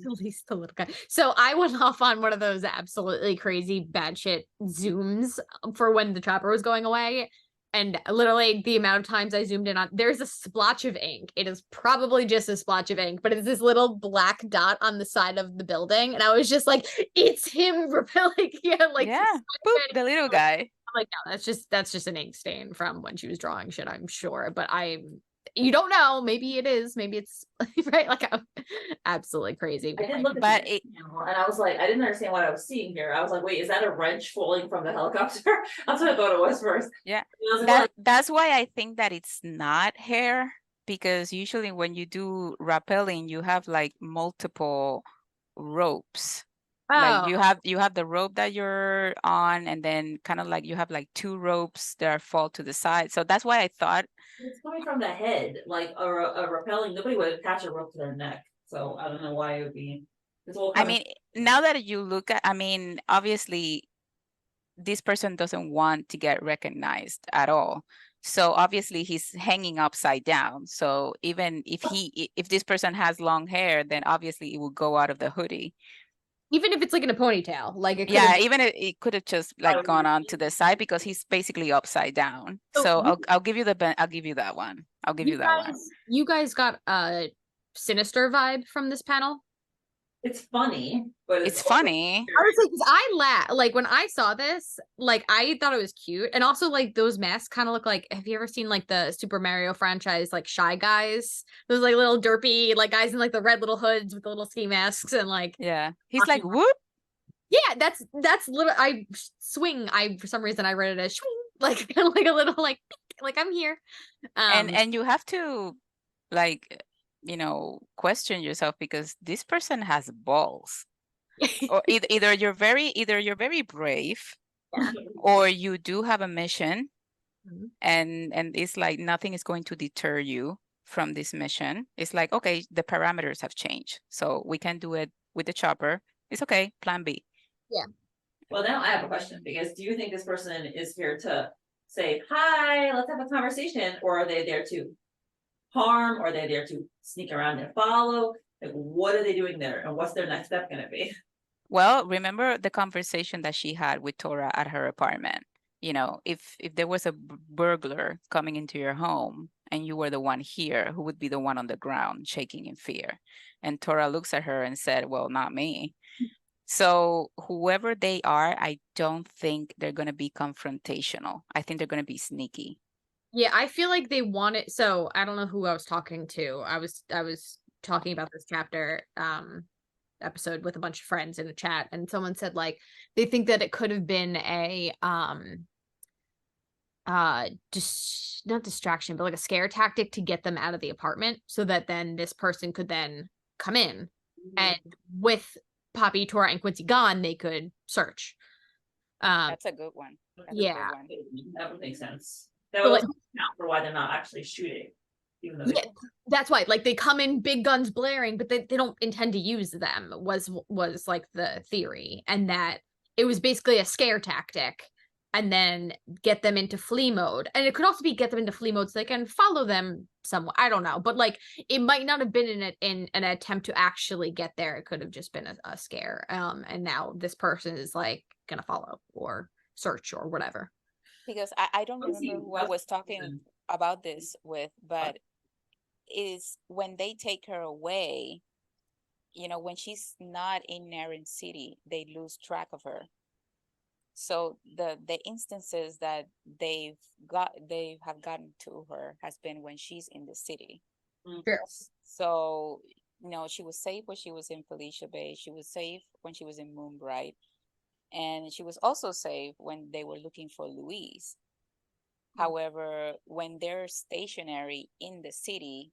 Release the little guy. So I went off on one of those absolutely crazy bad shit zooms for when the chopper was going away. And literally the amount of times I zoomed in on, there's a splotch of ink. It is probably just a splotch of ink, but it's this little black dot on the side of the building. And I was just like, it's him repelling. Yeah, like Yeah, boop, the little guy. I'm like, no, that's just an ink stain from when she was drawing shit, I'm sure. But you don't know. Maybe it is. Maybe it's right. Like absolutely crazy. I did look at But the panel and I was like, I didn't understand what I was seeing here. I was like, wait, is that a wrench falling from the helicopter? That's what I thought it was first. Yeah, And I was like, that's why I think that it's not hair, because usually when you do rappelling, you have like multiple ropes. Like you have the rope that you're on, and then kind of like you have like two ropes that fall to the side. So that's why I thought it's coming from the head, like a rappelling. Nobody would attach a rope to their neck. So I don't know why it would be. It's all I mean, now that you look at, I mean, obviously this person doesn't want to get recognized at all. So obviously he's hanging upside down. So even if this person has long hair, then obviously it will go out of the hoodie. Even if it's like in a ponytail, like it could Yeah, even it could have just like gone on to the side because he's basically upside down. So I'll give you I'll give you that one. I'll give you that one. You guys got a sinister vibe from this panel? It's funny, but it's funny. Honestly, because I laugh like when I saw this, like I thought it was cute, and also like those masks kind of look like. Have you ever seen like the Super Mario franchise, like Shy Guys? Those like little derpy like guys in like the red little hoods with the little ski masks and like. Yeah, he's like whoop. Yeah, that's little. I swing. For some reason I read it as swing, like kind of like a little like I'm here. And you have to like, you know, question yourself because this person has balls. Or either you're very brave, or you do have a mission, and it's like nothing is going to deter you from this mission. It's like, okay, the parameters have changed, so we can do it with the chopper. It's okay, plan B. Yeah. Well, now I have a question, because do you think this person is here to say, hi, let's have a conversation, or are they there to harm, or are they there to sneak around and follow? Like, what are they doing there, and what's their next step gonna be? Well, remember the conversation that she had with Tora at her apartment. You know, if there was a burglar coming into your home and you were the one here, who would be the one on the ground shaking in fear? And Tora looks at her and said, well, not me. So whoever they are, I don't think they're going to be confrontational. I think they're going to be sneaky. Yeah, I feel like they want it. So I don't know who I was talking to. I was talking about this chapter episode with a bunch of friends in a chat, and someone said like they think that it could have been a just not distraction, but like a scare tactic to get them out of the apartment, so that then this person could then come in, and with Poppy, Tora, and Quincey gone, they could search. That's a good one. Yeah, that would make sense. That would also account for why they're not actually shooting. Even though that's why, like, they come in big guns blaring, but they don't intend to use them, was like the theory, and that it was basically a scare tactic, and then get them into flee mode. And it could also be get them into flee mode so they can follow them somewhat. I don't know, but like it might not have been in an attempt to actually get there. It could have just been a scare. And now this person is like gonna follow or search or whatever. Because I don't remember who I was talking about this with, but is when they take her away, you know, when she's not in Naren City, they lose track of her. So the instances that they have gotten to her has been when she's in the city. True. So, she was safe when she was in Felicia Bay. She was safe when she was in Moonbright. And she was also safe when they were looking for Louise. However, when they're stationary in the city,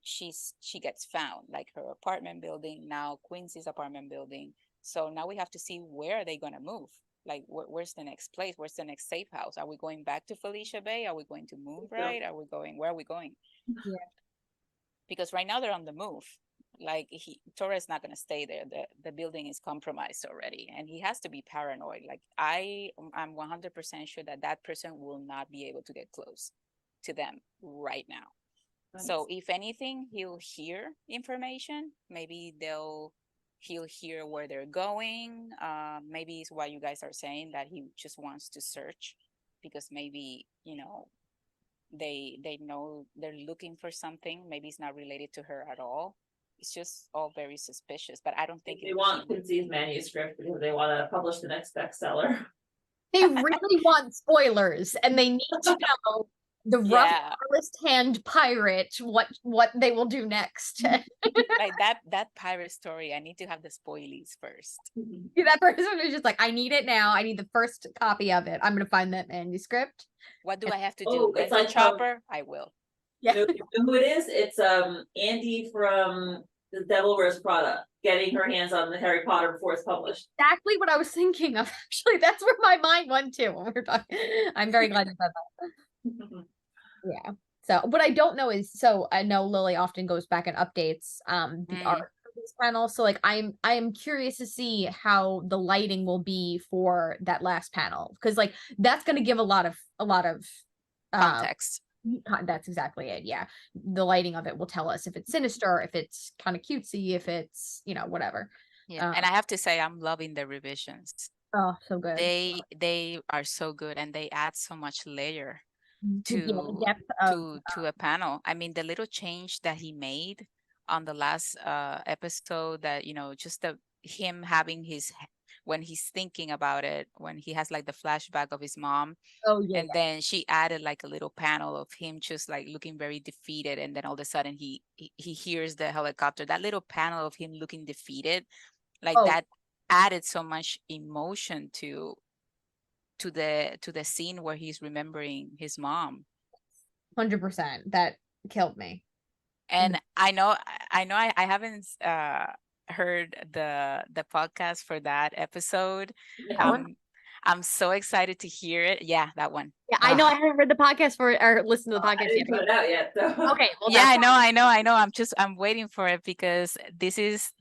she gets found, like her apartment building, now Quincy's apartment building. So now we have to see where are they going to move. Like, where's the next place? Where's the next safe house? Are we going back to Felicia Bay? Are we going to Moonbright? Where are we going? Yeah. Because right now they're on the move. Like, Tora is not going to stay there. The building is compromised already, and he has to be paranoid. Like, I'm 100% sure that person will not be able to get close to them right now. Nice. So if anything, he'll hear information. Maybe he'll hear where they're going. Maybe it's what you guys are saying, that he just wants to search, because maybe, they know they're looking for something. Maybe it's not related to her at all. It's just all very suspicious, but I don't think They want Quincy's manuscript because they want to publish the next bestseller. They really want spoilers, and they need to know the rough artist hand pirate what they will do next. Like that pirate story, I need to have the spoilies first. That person was just like, I need it now. I need the first copy of it. I'm gonna find that manuscript. What do I have to do? It's Get like the chopper? I will. Yeah. You know who it is? It's Andy from The Devil Wears Prada getting her hands on the Harry Potter before it's published. Exactly what I was thinking of. Actually, that's where my mind went to when we're talking. I'm very glad you said that. Yeah. So what I don't know is, so I know Lily often goes back and updates the art for this panel. So like I am curious to see how the lighting will be for that last panel, because like that's going to give a lot of context. That's exactly it. Yeah. The lighting of it will tell us if it's sinister, if it's kind of cutesy, if it's, whatever. Yeah. And I have to say, I'm loving the revisions. Oh, so good. They are so good, and they add so much layer to the depth of, to a panel. I mean, the little change that he made on the last episode, that just him having when he's thinking about it, when he has like the flashback of his mom. And then she added like a little panel of him just like looking very defeated, and then all of a sudden he hears the helicopter. That little panel of him looking defeated, like that added so much emotion to the scene where he's remembering his mom. 100%. That killed me. And I know I haven't heard the podcast for that episode. I'm so excited to hear it. Yeah, that one. Yeah, I know I haven't read the podcast or listened to the podcast I didn't put it out yet. So. Okay. Well, yeah, I know. I'm waiting for it, because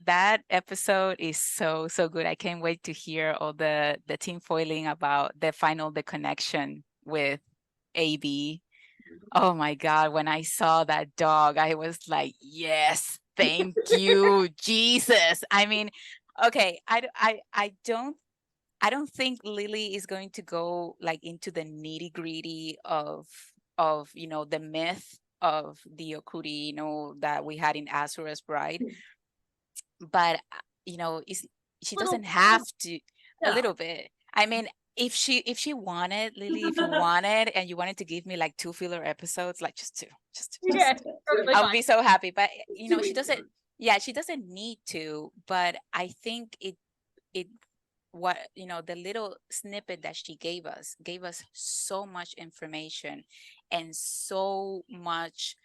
that episode is so good. I can't wait to hear all the team foiling about the connection with AB. Oh my God, when I saw that dog, I was like, yes, thank you, Jesus. I mean, okay, I don't think Lily is going to go like into the nitty gritty of the myth of the Okuri, that we had in Asura's Bride, but she doesn't have to. A little bit. I mean, if she wanted, Lily, if you wanted, and you wanted to give me like 2 filler episodes, like just two, I would be so happy. But she doesn't. Yeah, she doesn't need to. But I think the little snippet that she gave us so much information and so much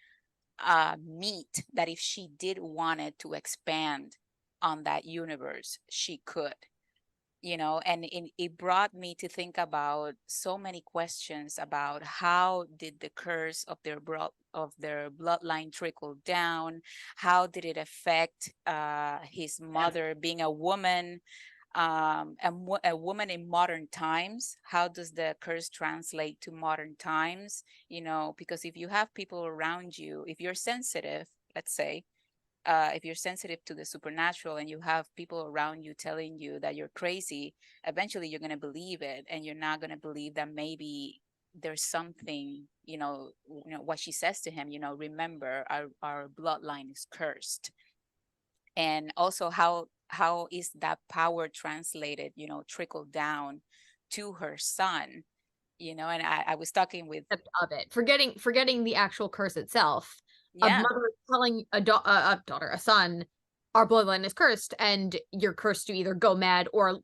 meat, that if she did wanted to expand on that universe, she could. And it brought me to think about so many questions about how did the curse of their bloodline trickle down? How did it affect his mother being a woman, a woman in modern times? How does the curse translate to modern times? Because if you have people around you, if you're sensitive, let's say, if you're sensitive to the supernatural and you have people around you telling you that you're crazy, eventually you're going to believe it, and you're not going to believe that maybe there's something, what she says to him, remember, our bloodline is cursed. And also how is that power translated, trickled down to her son, you know. And I was talking with Of it, forgetting the actual curse itself. A yeah mother telling a daughter, a son, our bloodline is cursed, and you're cursed to either go mad or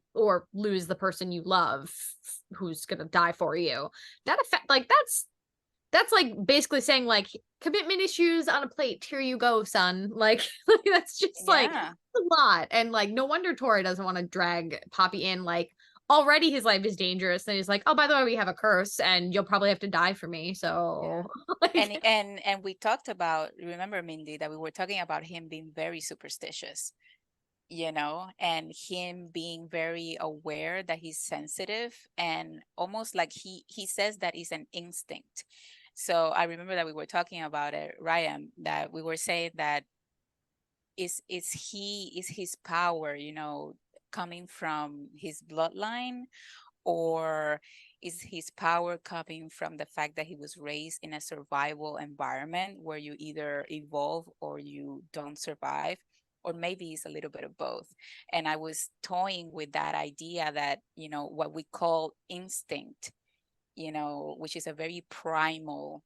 lose the person you love, who's gonna die for you. That effect, like that's like basically saying like commitment issues on a plate. Here you go, son. Like that's just like yeah a lot, and like no wonder Tora doesn't want to drag Poppy in. Like already his life is dangerous, and he's like, oh, by the way, we have a curse, and you'll probably have to die for me. So like, and we talked about, remember, Mindy, that we were talking about him being very superstitious, you know, and him being very aware that he's sensitive, and almost like he says that is an instinct. So I remember that we were talking about it, Ryan, that we were saying that is his power, you know, coming from his bloodline, or is his power coming from the fact that he was raised in a survival environment where you either evolve or you don't survive, or maybe it's a little bit of both. And I was toying with that idea that, you know, what we call instinct, you know, which is a very primal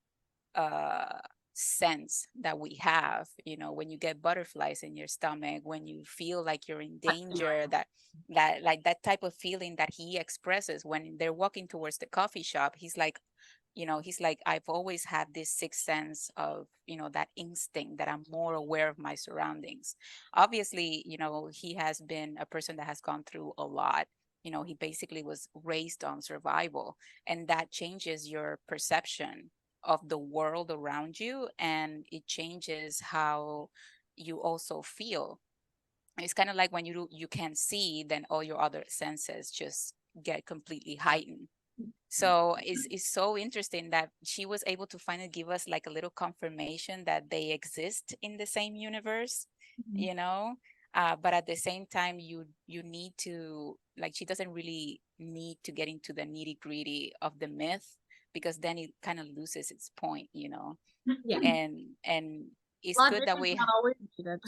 sense that we have, you know, when you get butterflies in your stomach, when you feel like you're in danger, that like that type of feeling that he expresses when they're walking towards the coffee shop. He's like, you know, he's like, I've always had this sixth sense of, you know, that instinct that I'm more aware of my surroundings. Obviously, you know, he has been a person that has gone through a lot. You know, he basically was raised on survival, and that changes your perception of the world around you, and it changes how you also feel. It's kind of like when you can't see, then all your other senses just get completely heightened. So it's so interesting that she was able to finally give us like a little confirmation that they exist in the same universe, you know. But at the same time, you need to, like, she doesn't really need to get into the nitty gritty of the myth, because then it kind of loses its point, you know. yeah, And it's logic good that is we not always needed.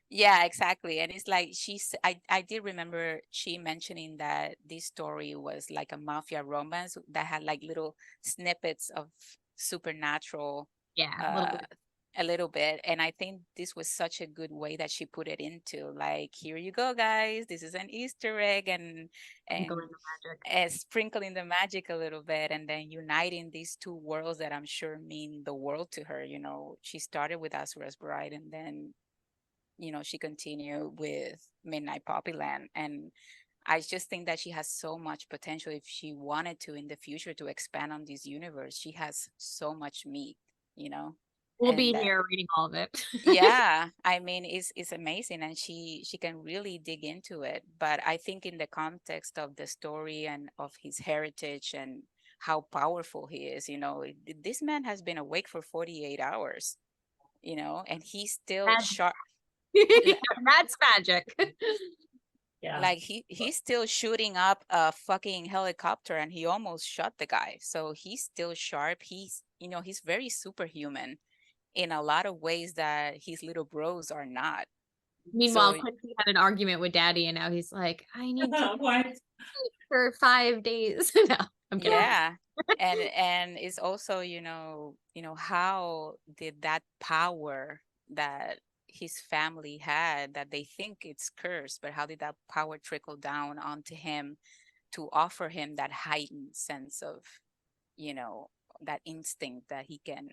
yeah, exactly. And it's like I did remember she mentioning that this story was like a mafia romance that had like little snippets of supernatural, Yeah, a little uh bit. a little bit. And I think this was such a good way that she put it into, like, here you go, guys, this is an Easter egg, and Going to magic. sprinkling the magic a little bit, and then uniting these two worlds that I'm sure mean the world to her. You know, she started with Azura's Bride, and then, you know, she continued with Midnight Poppyland. And I just think that she has so much potential if she wanted to in the future to expand on this universe. She has so much meat, you know. We'll And be here reading all of it. yeah, I mean, it's amazing, and she can really dig into it. But I think in the context of the story and of his heritage and how powerful he is, you know, this man has been awake for 48 hours, you know, and he's still Magic. sharp. That's magic. Yeah. Like he's still shooting up a fucking helicopter, and he almost shot the guy. So he's still sharp. He's, you know, he's very superhuman in a lot of ways that his little bros are not. Meanwhile, So Quincy had an argument with Daddy, and now he's like, I need to What? eat for 5 days. No, I'm kidding. yeah. And it's also, you know, how did that power that his family had, that they think it's cursed, but how did that power trickle down onto him to offer him that heightened sense of, you know, that instinct that he can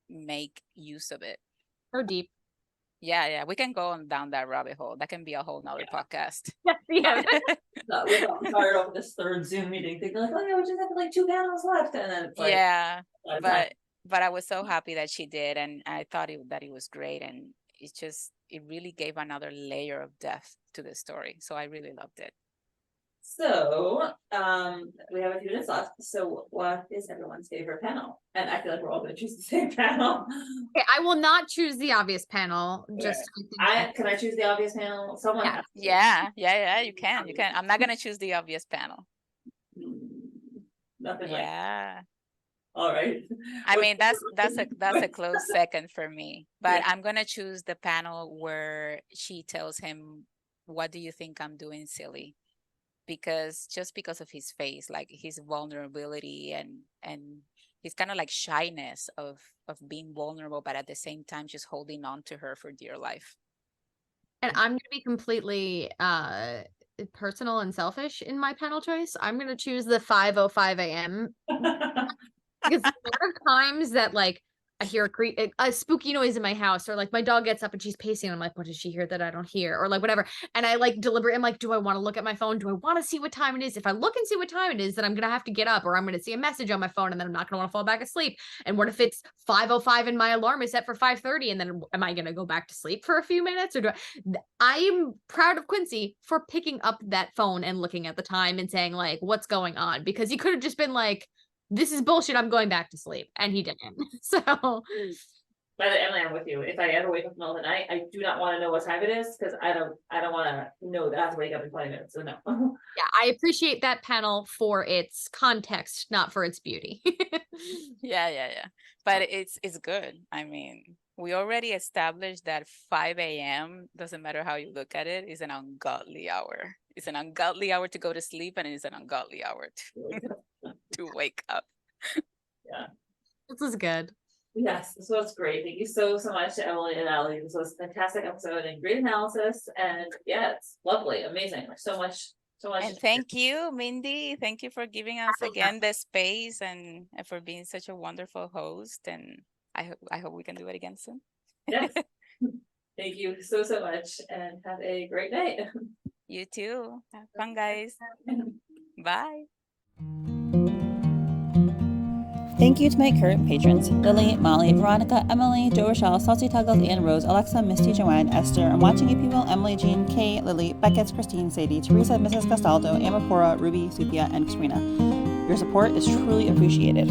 make use of it. So deep. Yeah, we can go on down that rabbit hole. That can be a whole nother podcast. Yeah. No, we started off this third Zoom meeting thinking like, oh yeah, we just have like 2 panels left, and then it's like, Yeah, by the time- but I was so happy that she did, and I thought that it was great, and it really gave another layer of depth to the story. So I really loved it. So, we have a few minutes left. So, what is everyone's favorite panel? And I feel like we're all going to choose the same panel. Okay, I will not choose the obvious panel. Just Can I choose the obvious panel? Someone Yeah. has to. Yeah, you can. I'm not gonna choose the obvious panel. Nothing like. Yeah. All right. I mean, that's a close second for me, but Yeah. I'm gonna choose the panel where she tells him, "What do you think I'm doing, silly?" because of his face, like his vulnerability and his kind of like shyness of being vulnerable, but at the same time just holding on to her for dear life. And I'm going to be completely personal and selfish in my panel choice. I'm going to choose the 5:05 a.m. because a lot of times that like I hear a spooky noise in my house, or like my dog gets up and she's pacing and I'm like, what does she hear that I don't hear, or like whatever, and I like deliberate, I'm like, do I want to look at my phone, do I want to see what time it is? If I look and see what time it is, then I'm gonna have to get up, or I'm gonna see a message on my phone and then I'm not gonna want to fall back asleep. And what if it's 5:05 and my alarm is set for 5:30, and then am I gonna go back to sleep for a few minutes? Or I am proud of Quincey for picking up that phone and looking at the time and saying like, what's going on, because he could have just been like, this is bullshit, I'm going back to sleep, and he didn't. So By the Emily, I'm with you. If I ever wake up in the middle of the night, I do not want to know what time it is, because I don't want to know that I have to wake up in 20 minutes. So no. yeah, I appreciate that panel for its context, not for its beauty. Yeah. But it's good. I mean, we already established that 5 a.m., doesn't matter how you look at it, is an ungodly hour. It's an ungodly hour to go to sleep, and it's an ungodly hour to wake up. Yeah. This was good. Yes, this was great. Thank you so much to Emily and Allie. This was a fantastic episode and great analysis. And yeah, it's lovely, amazing. So much. And thank you, Mindy. Thank you for giving us again the space and for being such a wonderful host. And I hope we can do it again soon. Yes. Thank you so much, and have a great night. You too. Have fun, guys. Bye. Thank you to my current patrons, Lily, Molly, Veronica, Emily, Jo Rochelle, Saucy Tuggles, Ann Rose, Alexa, Misty, Joanne, Esther, I'm Watching You People, Emily, Jean, Kay, Lily, Beckett, Christine, Sadie, Teresa, Mrs. Castaldo, Amapora, Ruby, Suthia, and Katrina. Your support is truly appreciated.